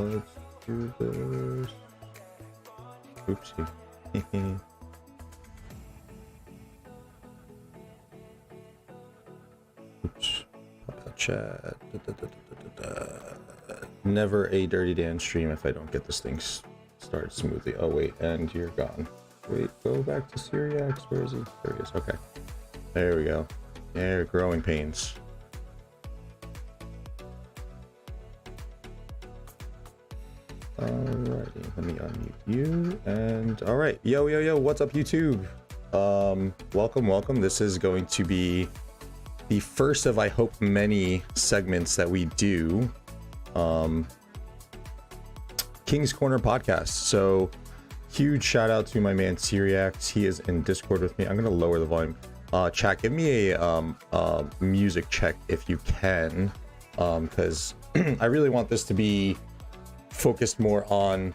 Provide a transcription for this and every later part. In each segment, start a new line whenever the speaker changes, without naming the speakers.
let's do this. Oopsie. Oops. About chat. Never a Dirty Dan stream if I don't get this thing started smoothly. Oh wait, and you're gone. Wait, go back to Syriax. Where is he? There he is. Okay. There we go. Yeah, growing pains. Alrighty, let me unmute you. And all right, yo, what's up, YouTube? Welcome. This is going to be the first of, I hope, many segments that we do. King's Corner podcast. So huge shout out to my man Syriax. He is in Discord with me. I'm gonna lower the volume. Chat, give me a music check if you can, because I really want this to be focused more on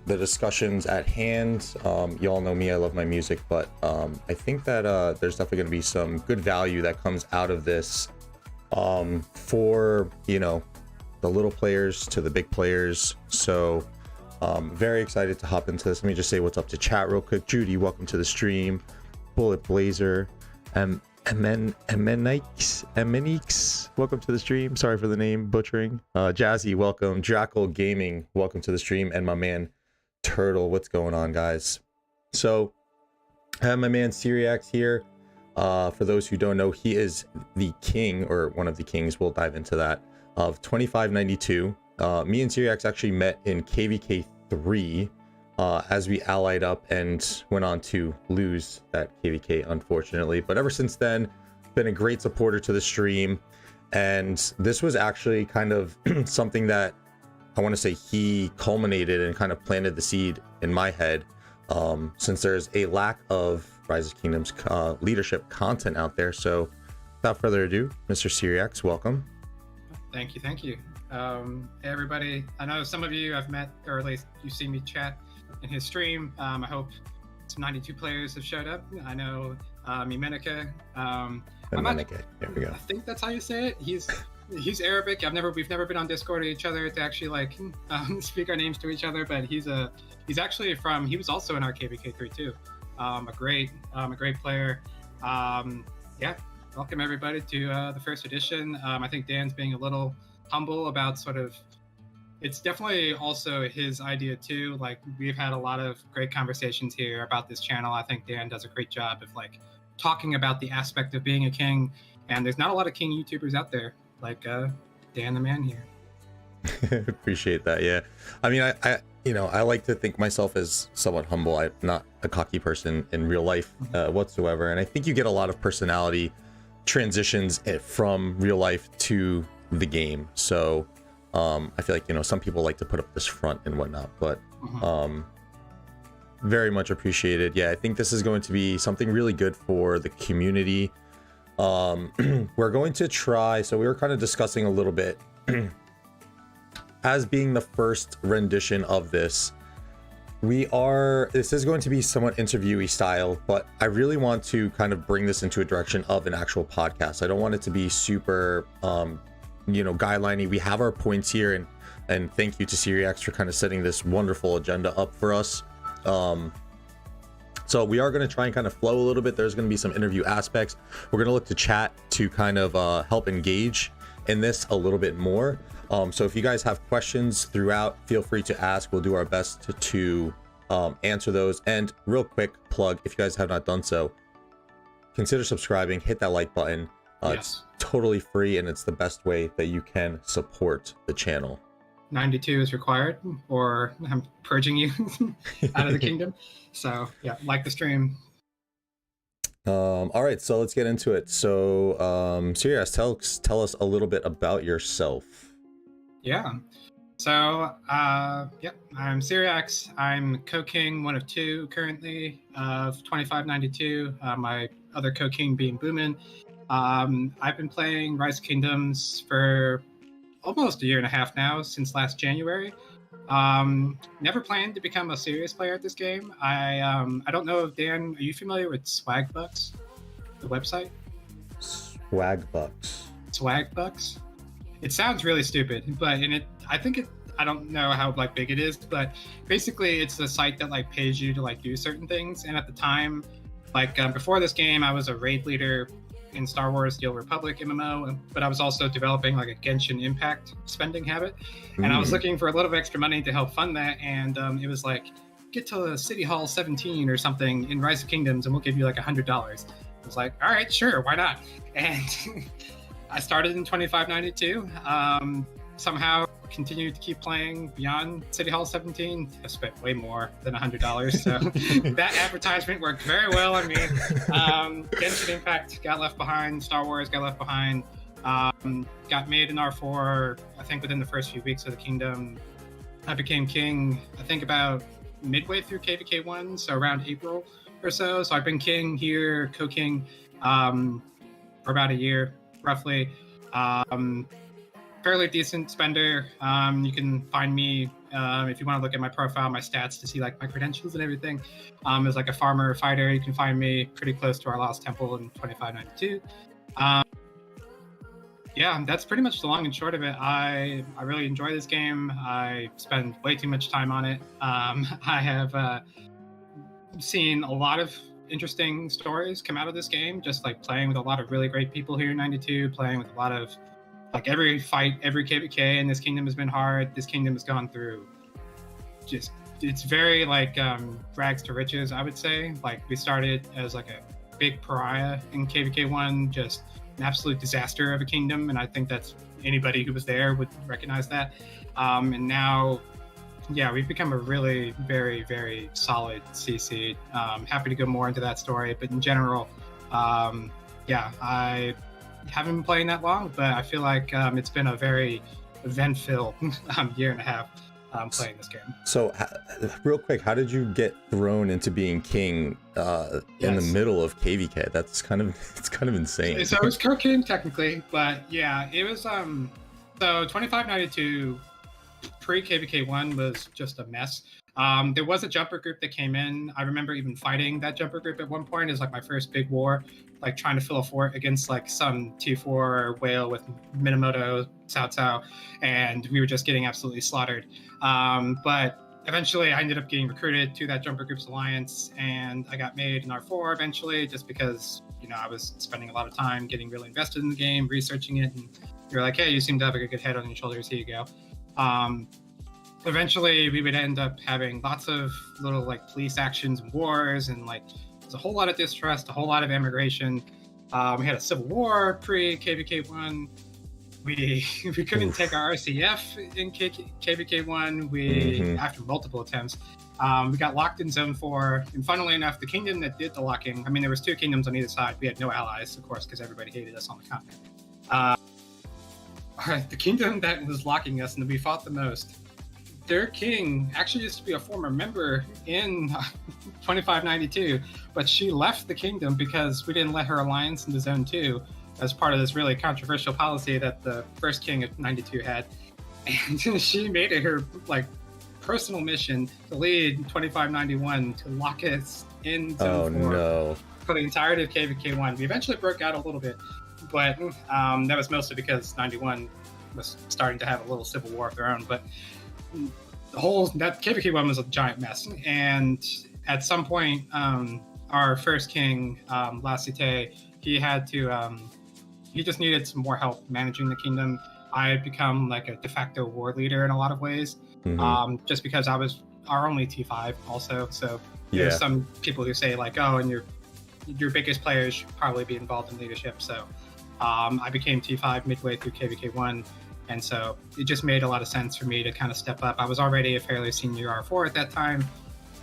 the discussions at hand. Y'all know me, I love my music, but I think that there's definitely going to be some good value that comes out of this for, you know, the little players to the big players. So very excited to hop into this. Let me just say what's up to chat real quick. Judy, welcome to the stream. Bullet Blazer, Emenix, welcome to the stream. Sorry for the name butchering. Jazzy, welcome. Jackal Gaming, welcome to the stream. And my man Turtle, what's going on, guys? So I have my man Syriax here. For those who don't know, he is the king, or one of the kings, we'll dive into that, of 2592. Me and Syriax actually met in KVK 3 as we allied up and went on to lose that KVK, unfortunately. But ever since then, been a great supporter to the stream. And this was actually kind of something that I want to say he culminated and kind of planted the seed in my head, since there's a lack of Rise of Kingdoms leadership content out there. So without further ado, Mr. Syriax, welcome.
Thank you. Hey everybody, I know some of you I've met, or at least you've seen me chat in his stream. I hope some 92 players have showed up. I know Mimenica.
There we go.
I think that's how you say it. He's Arabic. We've never been on Discord with each other to actually like speak our names to each other. But he's actually from. He was also in our KVK3 too. A great player. Yeah, welcome everybody to the first edition. I think Dan's being a little humble about sort of. It's definitely also his idea too. Like, we've had a lot of great conversations here about this channel. I think Dan does a great job of like talking about the aspect of being a king, and there's not a lot of king YouTubers out there like Dan the man here.
Appreciate that. Yeah, I mean, I like to think myself as somewhat humble. I'm not a cocky person in real life whatsoever, and I think you get a lot of personality transitions from real life to the game. So I feel like, you know, some people like to put up this front and whatnot, but very much appreciated. Yeah, I think this is going to be something really good for the community. We're going to try, so we were kind of discussing a little bit as being the first rendition of this. This is going to be somewhat interviewee style, but I really want to kind of bring this into a direction of an actual podcast. I don't want it to be super guideliney. We have our points here, and thank you to Syriax for kind of setting this wonderful agenda up for us. So we are going to try and kind of flow a little bit. There's going to be some interview aspects. We're going to look to chat to kind of help engage in this a little bit more. So if you guys have questions throughout, feel free to ask. We'll do our best to answer those. And real quick plug, if you guys have not done so, consider subscribing, hit that like button.
Yes.
It's totally free, and it's the best way that you can support the channel.
92 is required, or I'm purging you out of the kingdom. So yeah, like the stream.
All right, so let's get into it. So Syriax, tell us a little bit about yourself.
Yeah. So yep, I'm Syriax. I'm co-king, one of two currently of 2592. My other co-king being Boomin. I've been playing Rise of Kingdoms for almost a year and a half now, since last January. Never planned to become a serious player at this game. I don't know if Dan, are you familiar with Swagbucks, the website?
Swagbucks.
Swagbucks. It sounds really stupid, but I think I don't know how like big it is, but basically it's a site that like pays you to like do certain things. And at the time, like before this game, I was a raid leader in Star Wars The Old Republic MMO, but I was also developing like a Genshin Impact spending habit, and I was looking for a little bit extra money to help fund that. And it was like, get to City Hall 17 or something in Rise of Kingdoms, and we'll give you like $100. I was like, all right, sure, why not? And I started in 2592. Somehow continued to keep playing beyond City Hall 17. I spent way more than $100, so that advertisement worked very well on me. Genshin Impact got left behind. Star Wars got left behind. Got made in R4, I think within the first few weeks of the kingdom. I became king, I think about midway through KVK 1, so around April or so. So I've been king here, co-king, for about a year, roughly. Fairly decent spender. You can find me if you want to look at my profile, my stats to see like my credentials and everything. As like a farmer fighter, you can find me pretty close to our Lost Temple in 2592. Yeah, that's pretty much the long and short of it. I really enjoy this game. I spend way too much time on it. I have seen a lot of interesting stories come out of this game, just like playing with a lot of really great people here in 92, playing with a lot of like every fight, every KVK in this kingdom has been hard. This kingdom has gone through just, it's very like rags to riches, I would say. Like we started as like a big pariah in KVK 1, just an absolute disaster of a kingdom. And I think that's anybody who was there would recognize that. And now, yeah, we've become a really very, very solid CC. Happy to go more into that story. But in general, yeah, I haven't been playing that long, but I feel like it's been a very event-filled year and a half playing this game.
So real quick, how did you get thrown into being king in the middle of KVK? That's kind of, it's kind of insane.
So it was co-king technically, but yeah, it was so 2592 pre-KVK 1 was just a mess. There was a jumper group that came in. I remember even fighting that jumper group at one point as like my first big war, like trying to fill a fort against like some T4 whale with Minamoto, Cao Cao, and we were just getting absolutely slaughtered. But eventually I ended up getting recruited to that jumper group's alliance, and I got made in R4 eventually, just because, you know, I was spending a lot of time getting really invested in the game, researching it, and you're like, hey, you seem to have a good head on your shoulders, here you go. Eventually we would end up having lots of little like police actions and wars, and like there's a whole lot of distrust, a whole lot of immigration. We had a civil war pre KVK 1. We couldn't take our RCF in KVK 1. We after multiple attempts, we got locked in Zone 4. And funnily enough, the kingdom that did the locking, I mean, there was two kingdoms on either side. We had no allies, of course, because everybody hated us on the continent. The kingdom that was locking us and that we fought the most, their king actually used to be a former member in 2592, but she left the kingdom because we didn't let her alliance into Zone 2 as part of this really controversial policy that the first king of 92 had. And she made it her like personal mission to lead 2591 to lock us in Zone 4 for the entirety of KVK 1. We eventually broke out a little bit, but that was mostly because 91 was starting to have a little civil war of their own. But the whole, that KVK 1 was a giant mess. And at some point, our first king, La Cité, he had to, he just needed some more help managing the kingdom. I had become like a de facto war leader in a lot of ways, just because I was our only T5 also. So there's some people who say like, oh, and your biggest players should probably be involved in leadership. So I became T5 midway through KVK 1. And so it just made a lot of sense for me to kind of step up. I was already a fairly senior R4 at that time.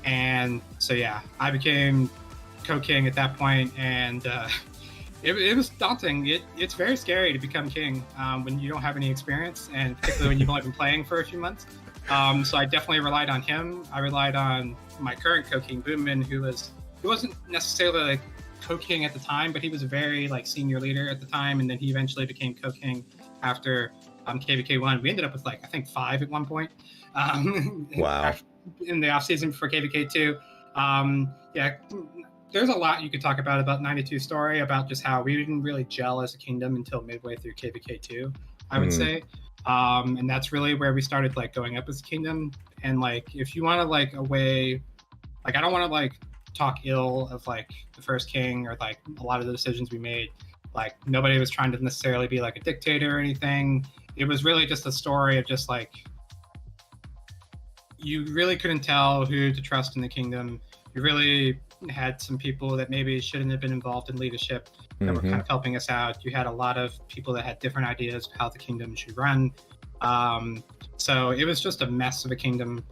And so, yeah, I became co-king at that point, and it was daunting. It's very scary to become king when you don't have any experience, and particularly when you've only been playing for a few months. So I definitely relied on him. I relied on my current co-king, Boomman, who wasn't necessarily like co-king at the time, but he was a very like senior leader at the time, and then he eventually became co-king after KVK 1. We ended up with like I think 5 at one point.
Wow.
In the off season for KVK 2. Yeah, there's a lot you could talk about 92 story, about just how we didn't really gel as a kingdom until midway through KVK 2, I would say. And that's really where we started like going up as a kingdom. And like, if you want to like a way, like I don't want to like talk ill of like the first king or like a lot of the decisions we made. Like nobody was trying to necessarily be like a dictator or anything. It was really just a story of just like, you really couldn't tell who to trust in the kingdom. You really had some people that maybe shouldn't have been involved in leadership that were kind of helping us out. You had a lot of people that had different ideas of how the kingdom should run. So it was just a mess of a kingdom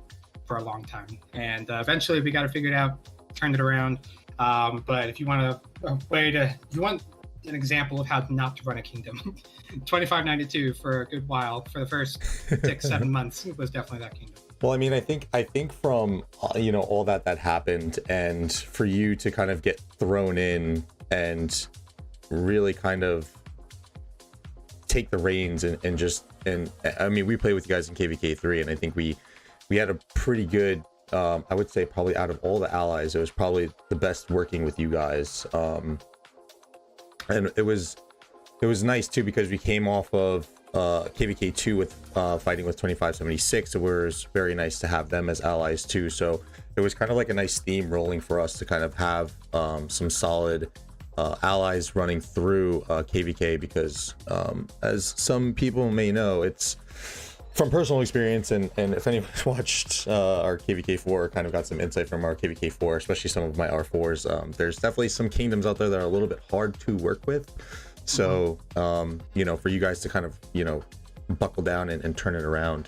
for a long time. And eventually we got it figured out, turned it around. But if you want you want an example of how not to run a kingdom, 2592 for a good while, for the first 6-7 months was definitely that kingdom.
Well, I mean, I think from all that happened, and for you to kind of get thrown in and really kind of take the reins and I mean, we played with you guys in KVK3, and I think we had a pretty good, I would say probably out of all the allies, it was probably the best working with you guys. And it was nice too, because we came off of KVK2 with fighting with 2576, so it was very nice to have them as allies too. So it was kind of like a nice theme rolling for us to kind of have some solid allies running through KVK, because as some people may know, it's from personal experience, and if anyone's watched our KVK4, kind of got some insight from our KVK4, especially some of my R4s, there's definitely some kingdoms out there that are a little bit hard to work with. So, for you guys to kind of, buckle down and turn it around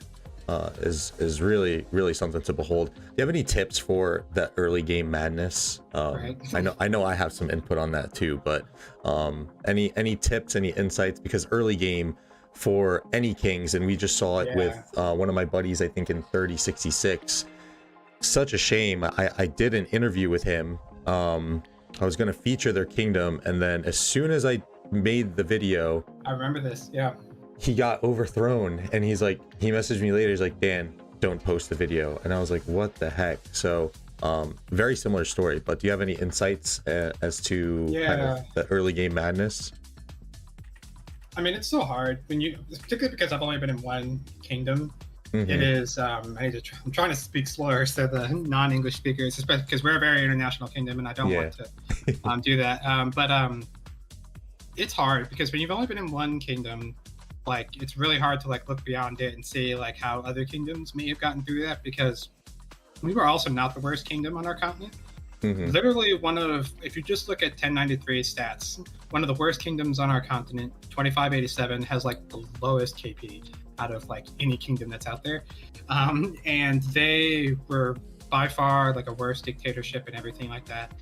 is really, really something to behold. Do you have any tips for that early game madness?
Right.
I know I have some input on that too, but any tips, any insights? Because early game for any kings, and we just saw it with one of my buddies, I think in 3066. Such a shame. I did an interview with him. I was going to feature their kingdom, and then as soon as I made the video,
I remember this, yeah,
he got overthrown, and he messaged me later, he's like, Dan, don't post the video. And I was like, what the heck? So very similar story, but do you have any insights as to kind of the early game madness?
I mean, it's so hard when you, particularly because I've only been in one kingdom. It is I'm trying to speak slower so the non-English speakers, especially because we're a very international kingdom, and I don't want to do that, but it's hard because when you've only been in one kingdom, like it's really hard to like look beyond it and see like how other kingdoms may have gotten through that, because we were also not the worst kingdom on our continent. Literally if you just look at 1093 stats, one of the worst kingdoms on our continent, 2587, has like the lowest KP out of like any kingdom that's out there, and they were by far like a worse dictatorship and everything like that.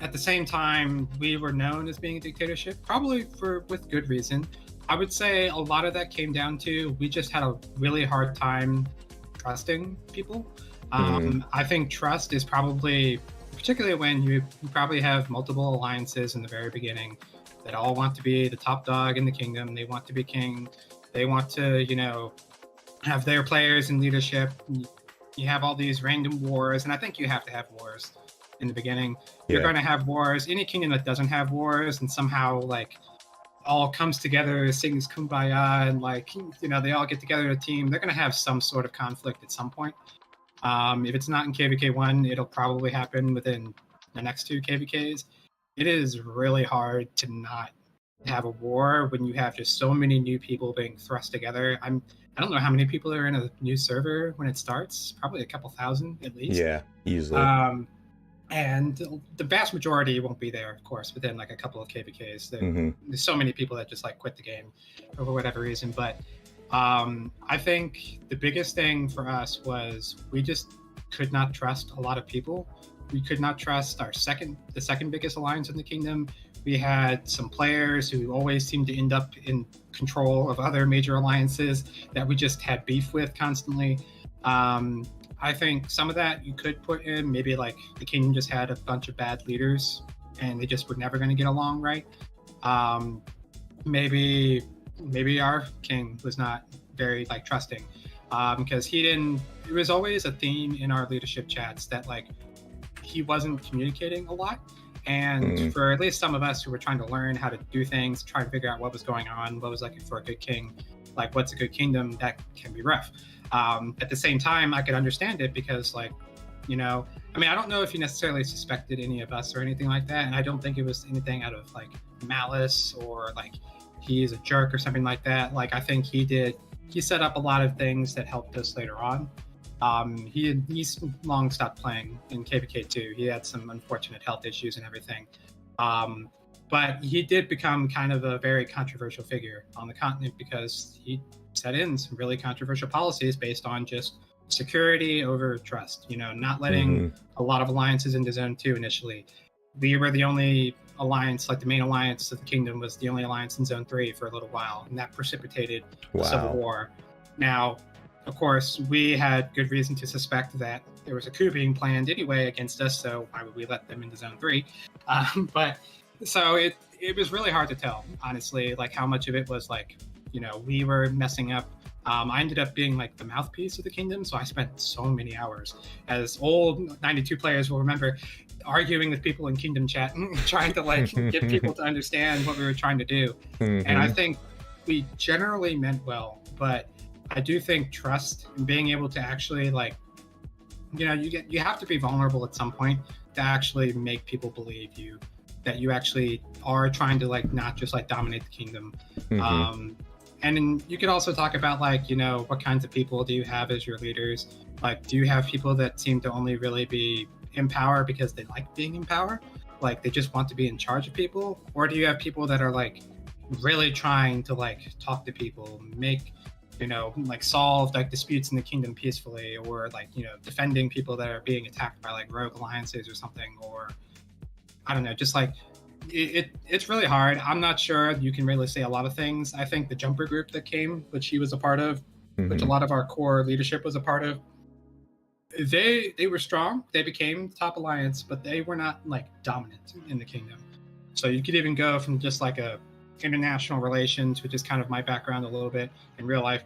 At the same time, we were known as being a dictatorship, probably with good reason. I would say a lot of that came down to we just had a really hard time trusting people. I think trust is probably, particularly when you probably have multiple alliances in the very beginning that all want to be the top dog in the kingdom. They want to be king. They want to, have their players in leadership. You have all these random wars, and I think you have to have wars in the beginning. You're going to have wars. Any kingdom that doesn't have wars and somehow like all comes together, sings kumbaya, and like, they all get together in a team, they're going to have some sort of conflict at some point. If it's not in KVK1, it'll probably happen within the next 2 KVKs. It is really hard to not have a war when you have just so many new people being thrust together. I don't know how many people are in a new server when it starts, probably a couple thousand at least.
Yeah, easily.
And the vast majority won't be there, of course, within like a couple of KVKs. There's so many people that just like quit the game for whatever reason. But I think the biggest thing for us was we just could not trust a lot of people. We could not trust the second biggest alliance in the kingdom. We had some players who always seemed to end up in control of other major alliances that we just had beef with constantly. I think some of that you could put in maybe like the kingdom just had a bunch of bad leaders and they just were never going to get along right. Maybe our king was not very like trusting, because it was always a theme in our leadership chats that like he wasn't communicating a lot. And for at least some of us who were trying to learn how to do things, try to figure out what was going on, what was like for a good king, like what's a good kingdom, that can be rough. At the same time, I could understand it because, like, you know, I mean, I don't know if he necessarily suspected any of us or anything like that, and I don't think it was anything out of like malice or like he's a jerk or something like that. Like, I think he set up a lot of things that helped us later on. He's long stopped playing in KVK 2. He had some unfortunate health issues and everything. But he did become kind of a very controversial figure on the continent because he set in some really controversial policies based on just security over trust, you know, not letting a lot of alliances into Zone 2 initially. We were the only alliance, like the main alliance of the kingdom was the only alliance in Zone 3 for a little while, and that precipitated the Civil War. Now, of course, we had good reason to suspect that there was a coup being planned anyway against us, so why would we let them into Zone 3? But so it was really hard to tell, honestly, like how much of it was like, you know, we were messing up. I ended up being like the mouthpiece of the kingdom, so I spent so many hours, as old 92 players will remember, arguing with people in kingdom chat, trying to like get people to understand what we were trying to do. And I think we generally meant well, but I do think trust and being able to actually, like, you know, you have to be vulnerable at some point to actually make people believe you, that you actually are trying to like not just like dominate the kingdom. And then you could also talk about, like, you know, what kinds of people do you have as your leaders? Like, do you have people that seem to only really be in power because they like being in power? Like, they just want to be in charge of people? Or do you have people that are like really trying to like talk to people, make, you know, like solve like disputes in the kingdom peacefully, or like, you know, defending people that are being attacked by like rogue alliances or something? Or I don't know, just like it's really hard. I'm not sure you can really say a lot of things. I think the jumper group that came, which he was a part of, which a lot of our core leadership was a part of, they were strong. They became top alliance, but they were not like dominant in the kingdom. So you could even go from just like a international relations, which is kind of my background a little bit in real life,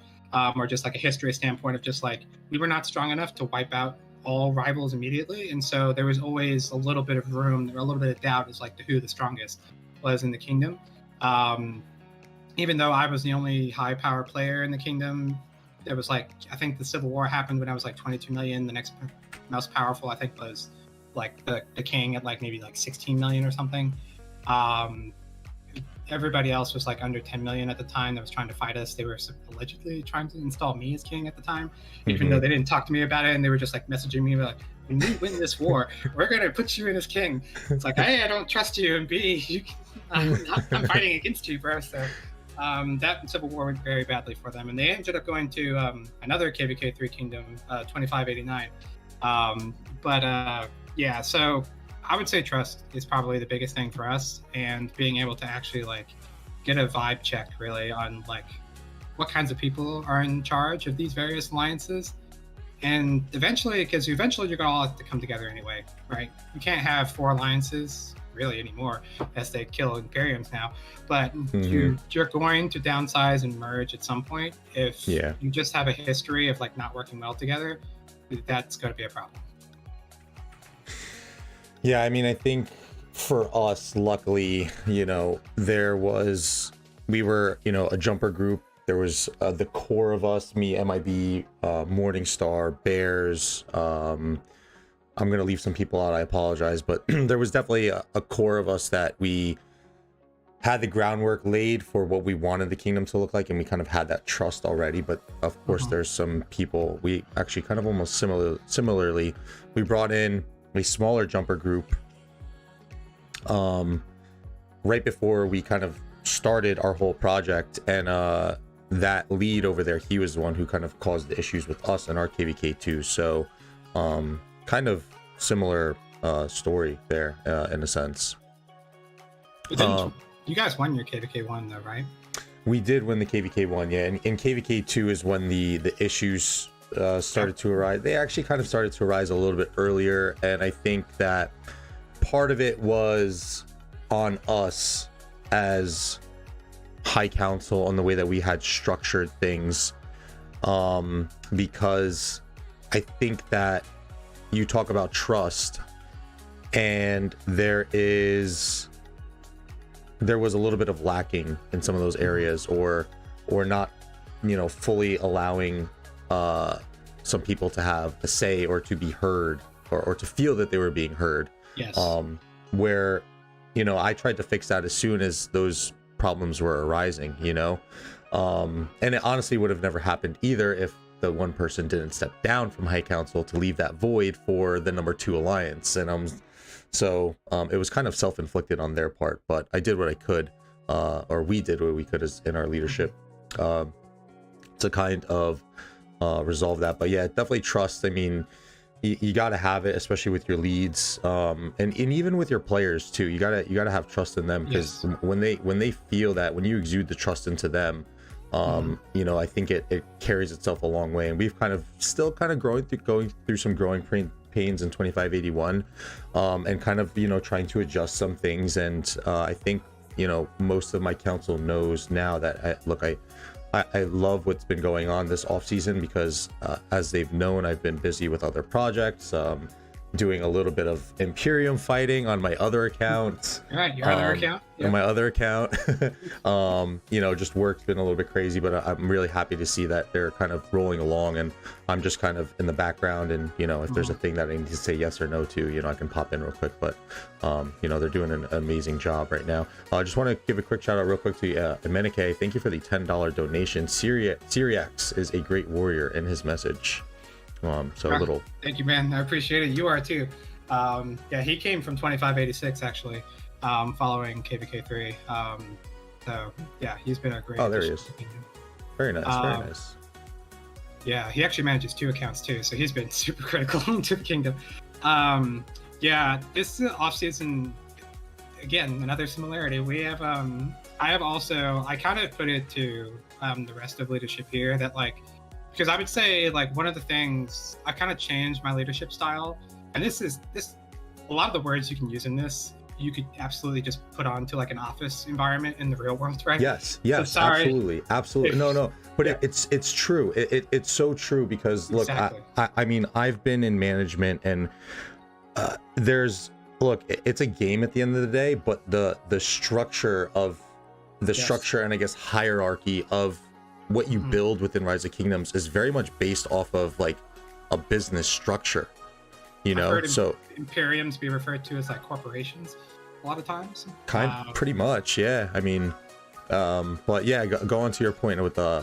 or just like a history standpoint of just like we were not strong enough to wipe out all rivals immediately, and so there was always a little bit of room, or a little bit of doubt as like to who the strongest was in the kingdom. Even though I was the only high power player in the kingdom, there was like, I think the Civil War happened when I was like 22 million. The next most powerful, I think, was like the king at like maybe like 16 million or something. Everybody else was like under 10 million at the time that was trying to fight us. They were allegedly trying to install me as king at the time, even though they didn't talk to me about it, and they were just like messaging me like, when we win this war, we're going to put you in as king. It's like, A, I don't trust you, and B, I'm fighting against you, bro. So that Civil War went very badly for them, and they ended up going to another KVK 3 kingdom, 2589. Yeah, so I would say trust is probably the biggest thing for us, and being able to actually like get a vibe check really on like what kinds of people are in charge of these various alliances. And eventually, because eventually you're gonna all have to come together anyway, right? You can't have 4 alliances really anymore, as they kill Imperiums now, but you're going to downsize and merge at some point. If you just have a history of like not working well together, that's going to be a problem.
Yeah, I mean, I think for us, luckily, you know, we were, you know, a jumper group. There was the core of us, me, MIB, Morningstar, Bears. I'm going to leave some people out, I apologize, but there was definitely a core of us that we had the groundwork laid for what we wanted the kingdom to look like, and we kind of had that trust already. But of course, there's some people, we actually kind of almost similarly, we brought in a smaller jumper group right before we kind of started our whole project, and that lead over there, he was the one who kind of caused the issues with us and our KVK2. So kind of similar story there in a sense.
But you guys won your KVK1 though, right?
We did win the KVK1, yeah, and KVK2 is when the issues started to arise. They actually kind of started to arise a little bit earlier, and I think that part of it was on us as High Council on the way that we had structured things, because I think that you talk about trust, and there was a little bit of lacking in some of those areas, or not fully allowing some people to have a say or to be heard, or to feel that they were being heard.
Yes.
Where I tried to fix that as soon as those problems were arising, and it honestly would have never happened either if the one person didn't step down from High Council to leave that void for the number 2 alliance. And so it was kind of self-inflicted on their part, but I did what I could, or we did what we could as in our leadership, to kind of resolve that. But yeah, definitely trust. I mean, you got to have it, especially with your leads, and even with your players too. You gotta have trust in them, because when they feel that, when you exude the trust into them, I think it carries itself a long way. And we've still going through some growing pains in 2581, and kind of trying to adjust some things. And I think most of my council knows now that I love what's been going on this off season, because as they've known, I've been busy with other projects, doing a little bit of Imperium fighting on my other account.
Right, your other account?
On my other account. Just work's been a little bit crazy, but I'm really happy to see that they're kind of rolling along, and I'm just kind of in the background. And if there's a thing that I need to say yes or no to, I can pop in real quick. But they're doing an amazing job right now. I just want to give a quick shout out real quick to Emenike. Thank you for the $10 donation. Syriax is a great warrior in his message.
Thank you, man. I appreciate it. You are too. He came from 2586 actually, following KVK3. He's been a great.
Oh, there he is. Very nice. Very nice.
Yeah, he actually manages 2 accounts too, so he's been super critical to the kingdom. This off season, again, another similarity. We have I kind of put it to the rest of leadership here that because I would say one of the things I kind of changed my leadership style, and this a lot of the words you can use in this you could absolutely just put onto an office environment in the real world, right?
Yes, absolutely. No, but it's true. It's so true, because look, exactly. I mean, I've been in management, and it's a game at the end of the day, but the structure of structure, and I guess hierarchy of what you build within Rise of Kingdoms is very much based off of a business structure,
I've heard Imperiums be referred to as corporations a lot of times.
Pretty much, yeah. I mean, but yeah, go on to your point with the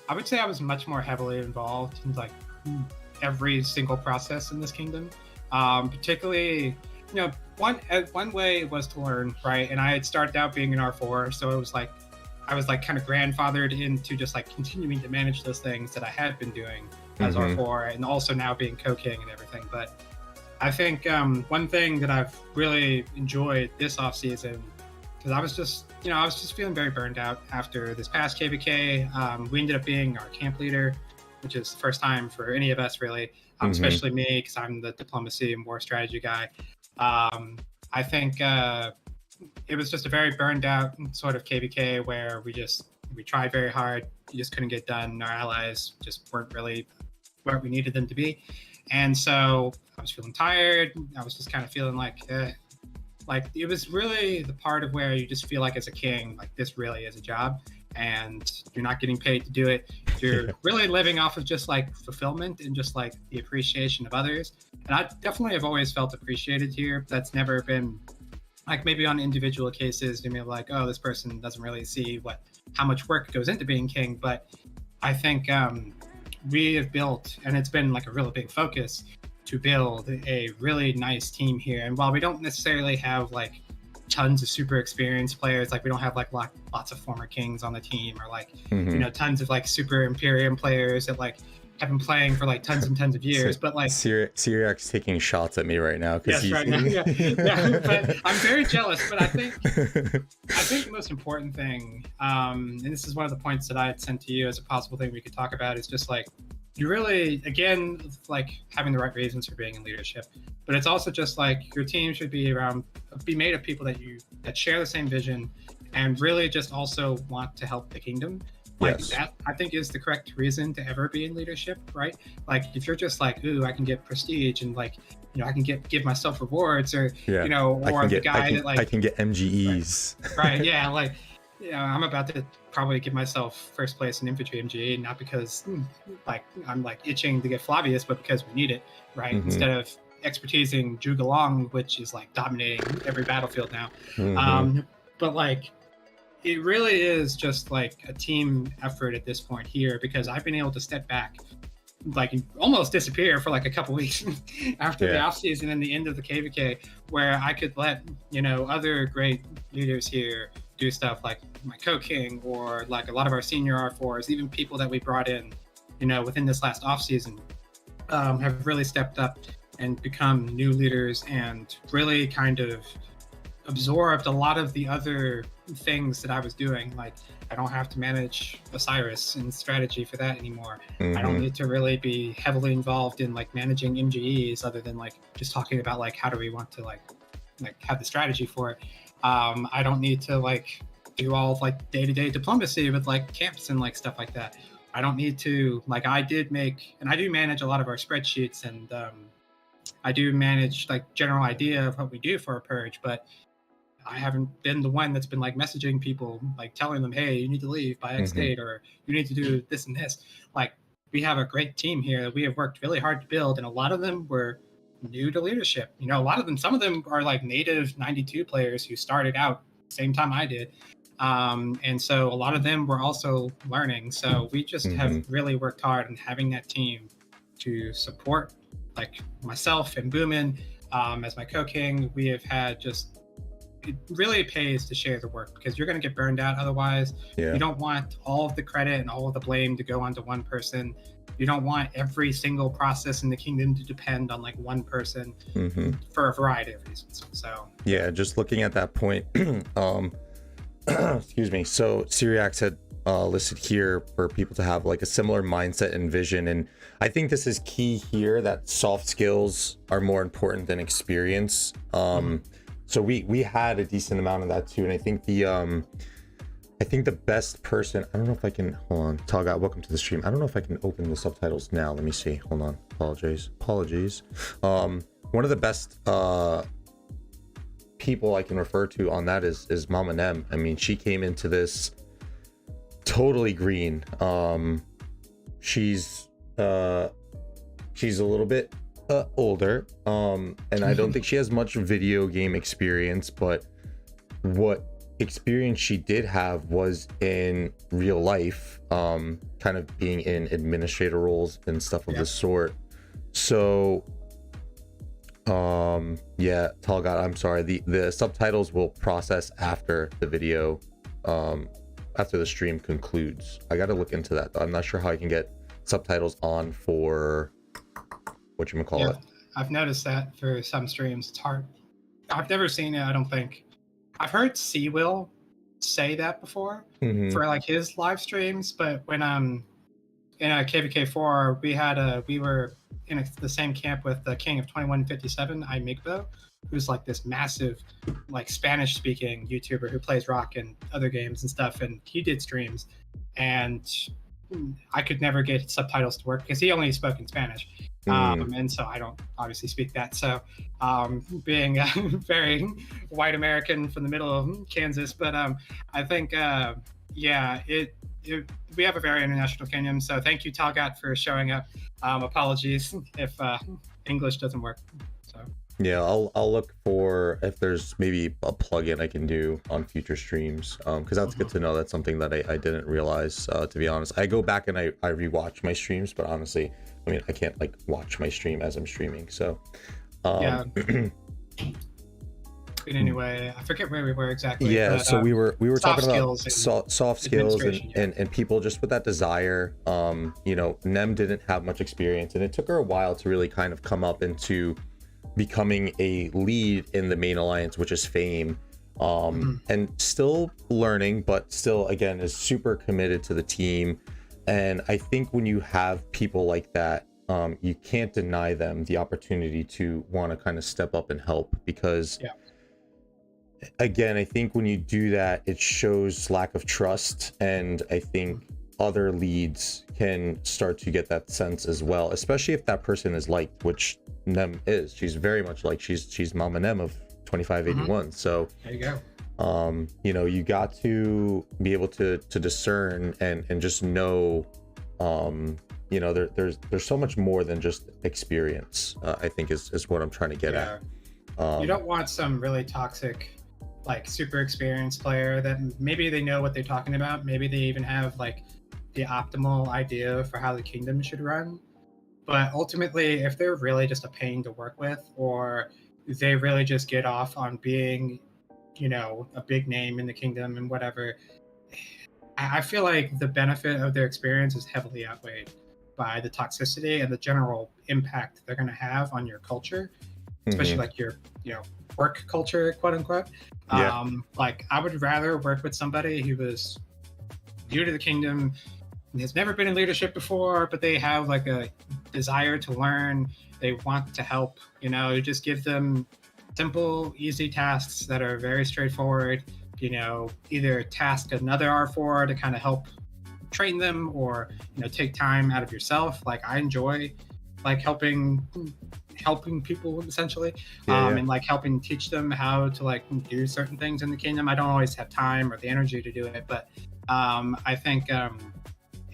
I would say I was much more heavily involved in every single process in this kingdom, particularly one way was to learn, right? And I had started out being an R4, so it was I was kind of grandfathered into just continuing to manage those things that I had been doing as R4, and also now being co-king and everything. But I think one thing that I've really enjoyed this off season, because I was just feeling very burned out after this past KVK. We ended up being our camp leader, which is the first time for any of us really, especially me, because I'm the diplomacy and war strategy guy. I think it was just a very burned out sort of KVK where we tried very hard, you just couldn't get done. Our allies just weren't really where we needed them to be, and so I was feeling tired. I was just kind of feeling it was really the part of where you just feel as a king, this really is a job, and you're not getting paid to do it. You're really living off of just fulfillment and just the appreciation of others. And I definitely have always felt appreciated here. That's never been maybe on individual cases, you may be oh, this person doesn't really see how much work goes into being king. But I think we have built, and it's been a really big focus to build a really nice team here. And while we don't necessarily have tons of super experienced players, we don't have lots of former kings on the team, or tons of super Imperium players that have been playing for tons and tons of years, but
Syriax taking shots at me right now because
yes, right now, yeah. But I'm very jealous. But I think the most important thing, and this is one of the points that I had sent to you as a possible thing we could talk about, is just you really, again, having the right reasons for being in leadership, but it's also just your team should be made of people that share the same vision and really just also want to help the kingdom.
Yes.
That I think is the correct reason to ever be in leadership, right? If you're just ooh, I can get prestige and I can give myself rewards, or or
I can
the
get,
guy
I can get MGEs.
Right, yeah, Yeah, I'm about to probably give myself first place in infantry MGE, not because like I'm like itching to get Flavius, but because we need it, right?
Mm-hmm.
Instead of expertising Zhuge which is like dominating every battlefield now.
Mm-hmm.
But like it really is just like a team effort at this point here, because I've been able to step back, like almost disappear for like a couple weeks after the off season and the end of the KVK, where I could let other great leaders here do stuff like my co-king or like a lot of our senior R4s, even people that we brought in, within this last off season, have really stepped up and become new leaders and really kind of absorbed a lot of the other things that I was doing. Like I don't have to manage Osiris and strategy for that anymore. I don't need to really be heavily involved in like managing MGEs other than like just talking about like how do we want to like have the strategy for it. I don't need to like do all of like day-to-day diplomacy with like camps and like stuff like that. I don't need to like I do manage a lot of our spreadsheets, and I do manage like general idea of what we do for a purge, but I haven't been the one that's been like messaging people, like telling them, hey, you need to leave by X date, or you need to do this and this. Like we have a great team here that we have worked really hard to build, and a lot of them were new to leadership. A lot of them, some of them are like native 92 players who started out same time I did. And so a lot of them were also learning. So we just have really worked hard, and having that team to support like myself and Boomin as my co-king, we have had just, it really pays to share the work, because you're going to get burned out otherwise. You don't want all of the credit and all of the blame to go onto one person. You don't want every single process in the kingdom to depend on like one person for a variety of reasons. So
yeah, just looking at that point, excuse me. So Syriax had listed here for people to have like a similar mindset and vision, and I think this is key here, that soft skills are more important than experience. So we had a decent amount of that too, and I think the best person, I don't know if I can, hold on, Talgot, welcome to the stream. I don't know if I can open the subtitles now. Let me see, hold on, apologies. One of the best people I can refer to on that is Mama Nem. I mean, she came into this totally green. She's a little bit older, and I don't think she has much video game experience, but what experience she did have was in real life, kind of being in administrator roles and stuff of the sort. So yeah, Talgot, I'm sorry, the subtitles will process after the video, after the stream concludes. I got to look into that though. I'm not sure how I can get subtitles on for whatchamacallit.
I've noticed that for some streams it's hard. I've never seen it, I don't think. I've heard C Will say that before for like his live streams, but when in a KVK4 we were in the same camp with the King of 2157, Migbo, who's like this massive like Spanish speaking YouTuber who plays rock and other games and stuff, and he did streams, and I could never get subtitles to work because he only spoke in Spanish. And so I don't obviously speak that. So being a very white American from the middle of Kansas, but I think, we have a very international kingdom. So thank you, Talgot, for showing up. Apologies if English doesn't work. So
yeah, I'll look for if there's maybe a plugin I can do on future streams, because that's good to know. That's something that I didn't realize, to be honest. I go back and I rewatch my streams, but honestly, I mean, I can't like watch my stream as I'm streaming. So
but anyway, I forget where we were exactly.
Yeah, but, so we were talking about soft skills
and
and people just with that desire. Nem didn't have much experience, and it took her a while to really kind of come up into becoming a lead in the main alliance, which is Fame, and still learning, but still again is super committed to the team. And I think when you have people like that, you can't deny them the opportunity to want to kind of step up and help, because again, I think when you do that, it shows lack of trust, and I think other leads can start to get that sense as well, especially if that person is liked, which Nem is. She's very much like she's Mama Nem of 2581. So
there you go.
You know, you got to be able to discern and just know, you know, there's so much more than just experience, I think is what I'm trying to get at.
You don't want some really toxic, like super experienced player that maybe they know what they're talking about. Maybe they even have like the optimal idea for how the kingdom should run. But ultimately, if they're really just a pain to work with, or they really just get off on being, you know, a big name in the kingdom and whatever, I feel like the benefit of their experience is heavily outweighed by the toxicity and the general impact they're going to have on your culture, especially like your, you know, work culture, quote unquote.
Yeah.
Like I would rather work with somebody who was new to the kingdom, has never been in leadership before, but they have like a desire to learn. They want to help, you know, just give them simple, easy tasks that are very straightforward, you know, either task another R4 to kind of help train them, or, you know, take time out of yourself. Like I enjoy like helping people essentially, and like helping teach them how to like do certain things in the kingdom. I don't always have time or the energy to do it, but I think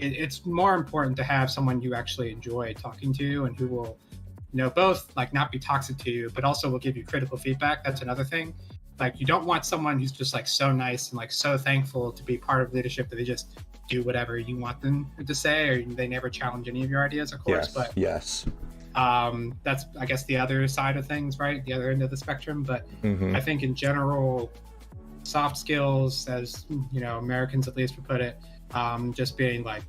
it's more important to have someone you actually enjoy talking to and who will, you know, both like not be toxic to you, but also will give you critical feedback. That's another thing. Like you don't want someone who's just like so nice and like so thankful to be part of leadership that they just do whatever you want them to say, or they never challenge any of your ideas, of course. But that's, I guess, the other side of things, right? The other end of the spectrum. But I think in general, soft skills, as you know, Americans at least would put it, just being like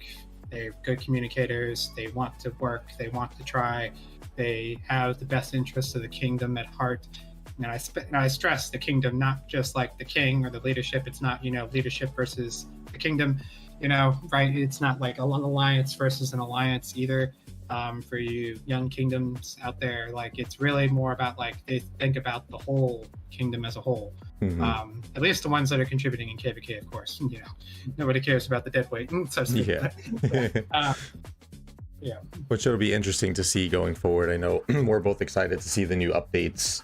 they're good communicators, they want to work, they want to try, they have the best interests of the kingdom at heart. And I stress the kingdom, not just like the king or the leadership. It's not, you know, leadership versus the kingdom, you know, right? It's not like an alliance versus an alliance either. For you young kingdoms out there, like it's really more about like they think about the whole kingdom as a whole. At least the ones that are contributing in KVK, of course. You know, nobody cares about the dead weight, so to speak. Yeah.
Which it'll be interesting to see going forward. I know we're both excited to see the new updates.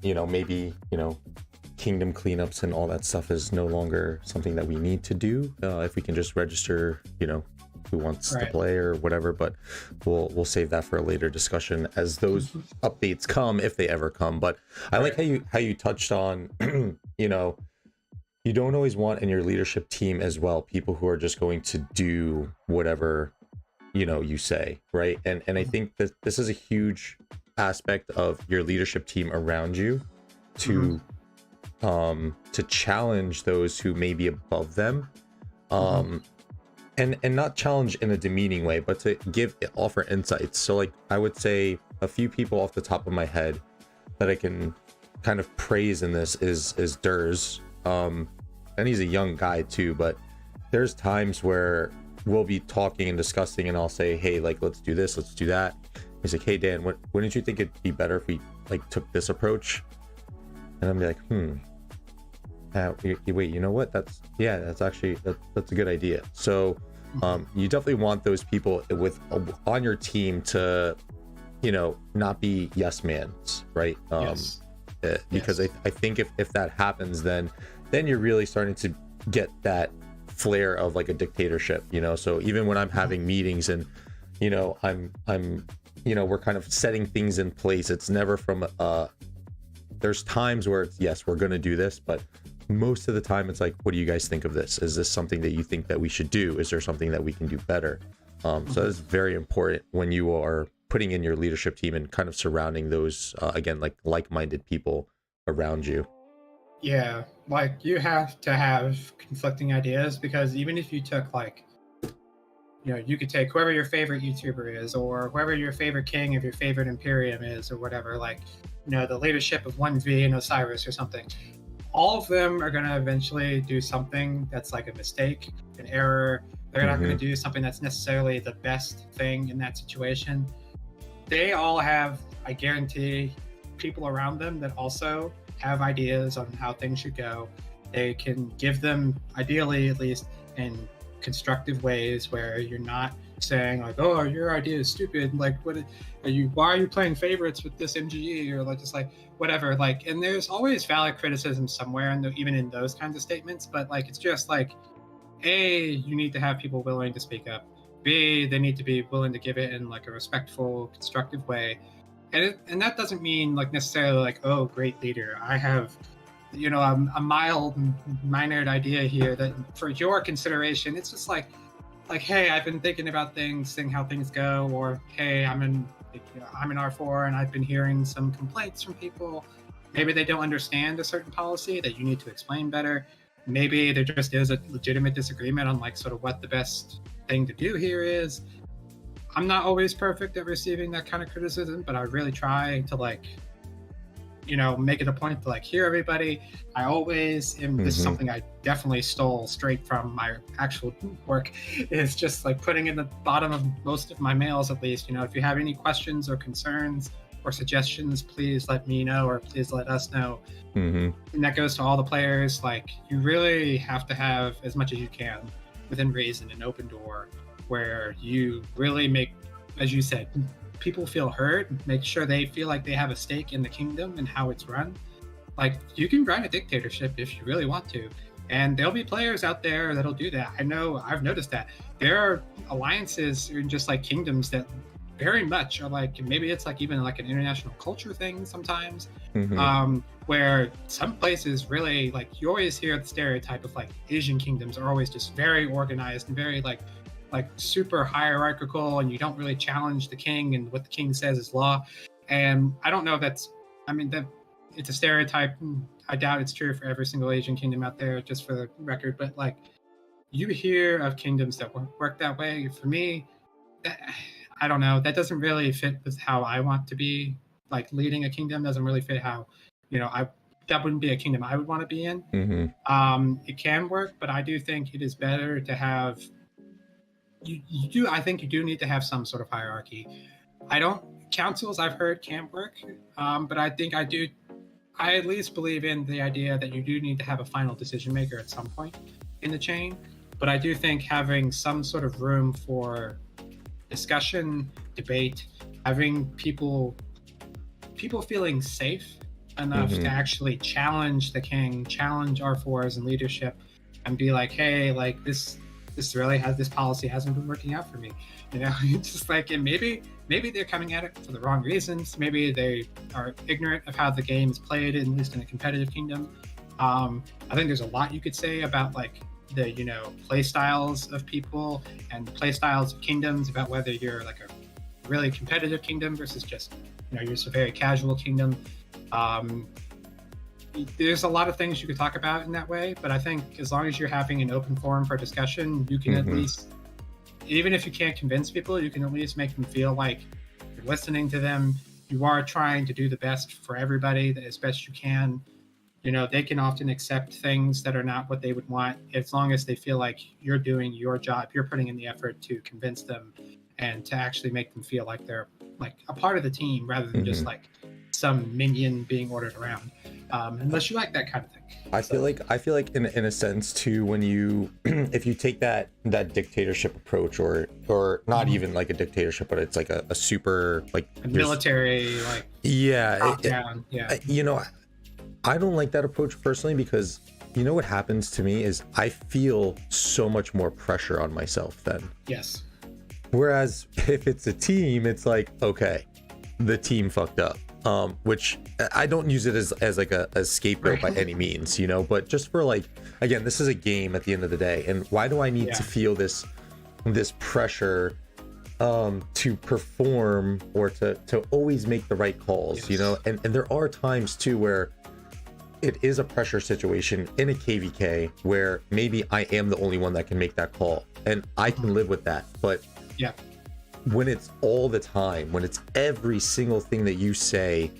You know, maybe, you know, kingdom cleanups and all that stuff is no longer something that we need to do. If we can just register, you know, who wants to play or whatever, but we'll save that for a later discussion as those updates come, if they ever come. But I like how you touched on, you know, you don't always want in your leadership team as well people who are just going to do whatever, you know, you say, right? And I think that this is a huge aspect of your leadership team around you to challenge those who may be above them, and not challenge in a demeaning way, but to offer insights. So like I would say a few people off the top of my head that I can kind of praise in this is Durs, and he's a young guy too, but there's times where we'll be talking and discussing and I'll say, hey, like let's do this, let's do that. He's like, hey Dan, wouldn't you think it'd be better if we like took this approach? And I'm like, wait, you know what, that's actually that's a good idea. So you definitely want those people on your team to, you know, not be yes mans, right? Because I think if that happens, then you're really starting to get that flair of like a dictatorship, you know. So even when I'm having meetings and, you know, I'm you know, we're kind of setting things in place, it's never from there's times where it's, yes, we're going to do this, but most of the time it's like, what do you guys think of this? Is this something that you think that we should do? Is there something that we can do better? So that's very important when you are putting in your leadership team and kind of surrounding those, again, like-minded people around you.
Yeah, like you have to have conflicting ideas, because even if you took like, you know, you could take whoever your favorite YouTuber is, or whoever your favorite king of your favorite Imperium is, or whatever, like, you know, the leadership of 1V and Osiris or something. All of them are going to eventually do something that's like a mistake, an error. They're not going to do something that's necessarily the best thing in that situation. They all have, I guarantee, people around them that also have ideas on how things should go. They can give them, ideally at least, in constructive ways where you're not saying like, "Oh, your idea is stupid. Like, what are you? Why are you playing favorites with this MGE?" Or like just like whatever. Like, and there's always valid criticism somewhere, and even in those kinds of statements. But like, it's just like, A, you need to have people willing to speak up. B, they need to be willing to give it in like a respectful, constructive way. And that doesn't mean like necessarily like, oh, great leader. I have, a mild, minored idea here that for your consideration, it's just like, hey, I've been thinking about things, seeing how things go, or hey, I'm in R4 and I've been hearing some complaints from people. Maybe they don't understand a certain policy that you need to explain better. Maybe there just is a legitimate disagreement on like sort of what the best thing to do here is. I'm not always perfect at receiving that kind of criticism, but I really try to like, make it a point to like hear everybody. I always am. This is something I definitely stole straight from my actual work, is just like putting in the bottom of most of my mails, at least, if you have any questions or concerns or suggestions, please let me know, or please let us know. And that goes to all the players. Like, you really have to have as much as you can within reason an open door where you really make, as you said, people feel heard, make sure they feel like they have a stake in the kingdom and how it's run. Like, you can run a dictatorship if you really want to, and there'll be players out there that'll do that. I know, I've noticed that there are alliances in just like kingdoms that very much are like, maybe it's like even like an international culture thing sometimes, where some places really, like, you always hear the stereotype of like Asian kingdoms are always just very organized and very like super hierarchical, and you don't really challenge the king, and what the king says is law. And I don't know if that's, that it's a stereotype. I doubt it's true for every single Asian kingdom out there, just for the record, but like, you hear of kingdoms that work that way. For me, I don't know, that doesn't really fit with how I want to be. Like, leading a kingdom doesn't really fit how, that wouldn't be a kingdom I would want to be in. It can work, but I do think it is better to have, I think you do need to have some sort of hierarchy. Councils I've heard can't work, but I think I at least believe in the idea that you do need to have a final decision maker at some point in the chain. But I do think having some sort of room for discussion, debate, having people feeling safe enough to actually challenge the king, challenge R4s and leadership, and be like, hey, like this policy hasn't been working out for me. It's just like, and maybe they're coming at it for the wrong reasons. Maybe they are ignorant of how the game is played, at least in a competitive kingdom. I think there's a lot you could say about like the play styles of people and the play styles of kingdoms, about whether you're like a really competitive kingdom versus just you're just a very casual kingdom. There's a lot of things you could talk about in that way, but I think as long as you're having an open forum for discussion, you can at least, even if you can't convince people, you can at least make them feel like you're listening to them. You are trying to do the best for everybody as best you can. They can often accept things that are not what they would want, as long as they feel like you're doing your job, you're putting in the effort to convince them and to actually make them feel like they're like a part of the team, rather than just like some minion being ordered around. Unless you like that kind of thing.
I feel like in a sense too, when you if you take that dictatorship approach, or not even like a dictatorship, but it's like a super like
military, like top down.
I don't like that approach personally, because what happens to me is I feel so much more pressure on myself then.
Yes.
Whereas if it's a team, it's like, okay, the team fucked up. Which I don't use it as like a scapegoat by any means, but just for like, again, this is a game at the end of the day, and why do I need to feel this pressure to perform, or to always make the right calls? And there are times too where it is a pressure situation in a KVK where maybe I am the only one that can make that call, and I can live with that. But when it's all the time, when it's every single thing that you say,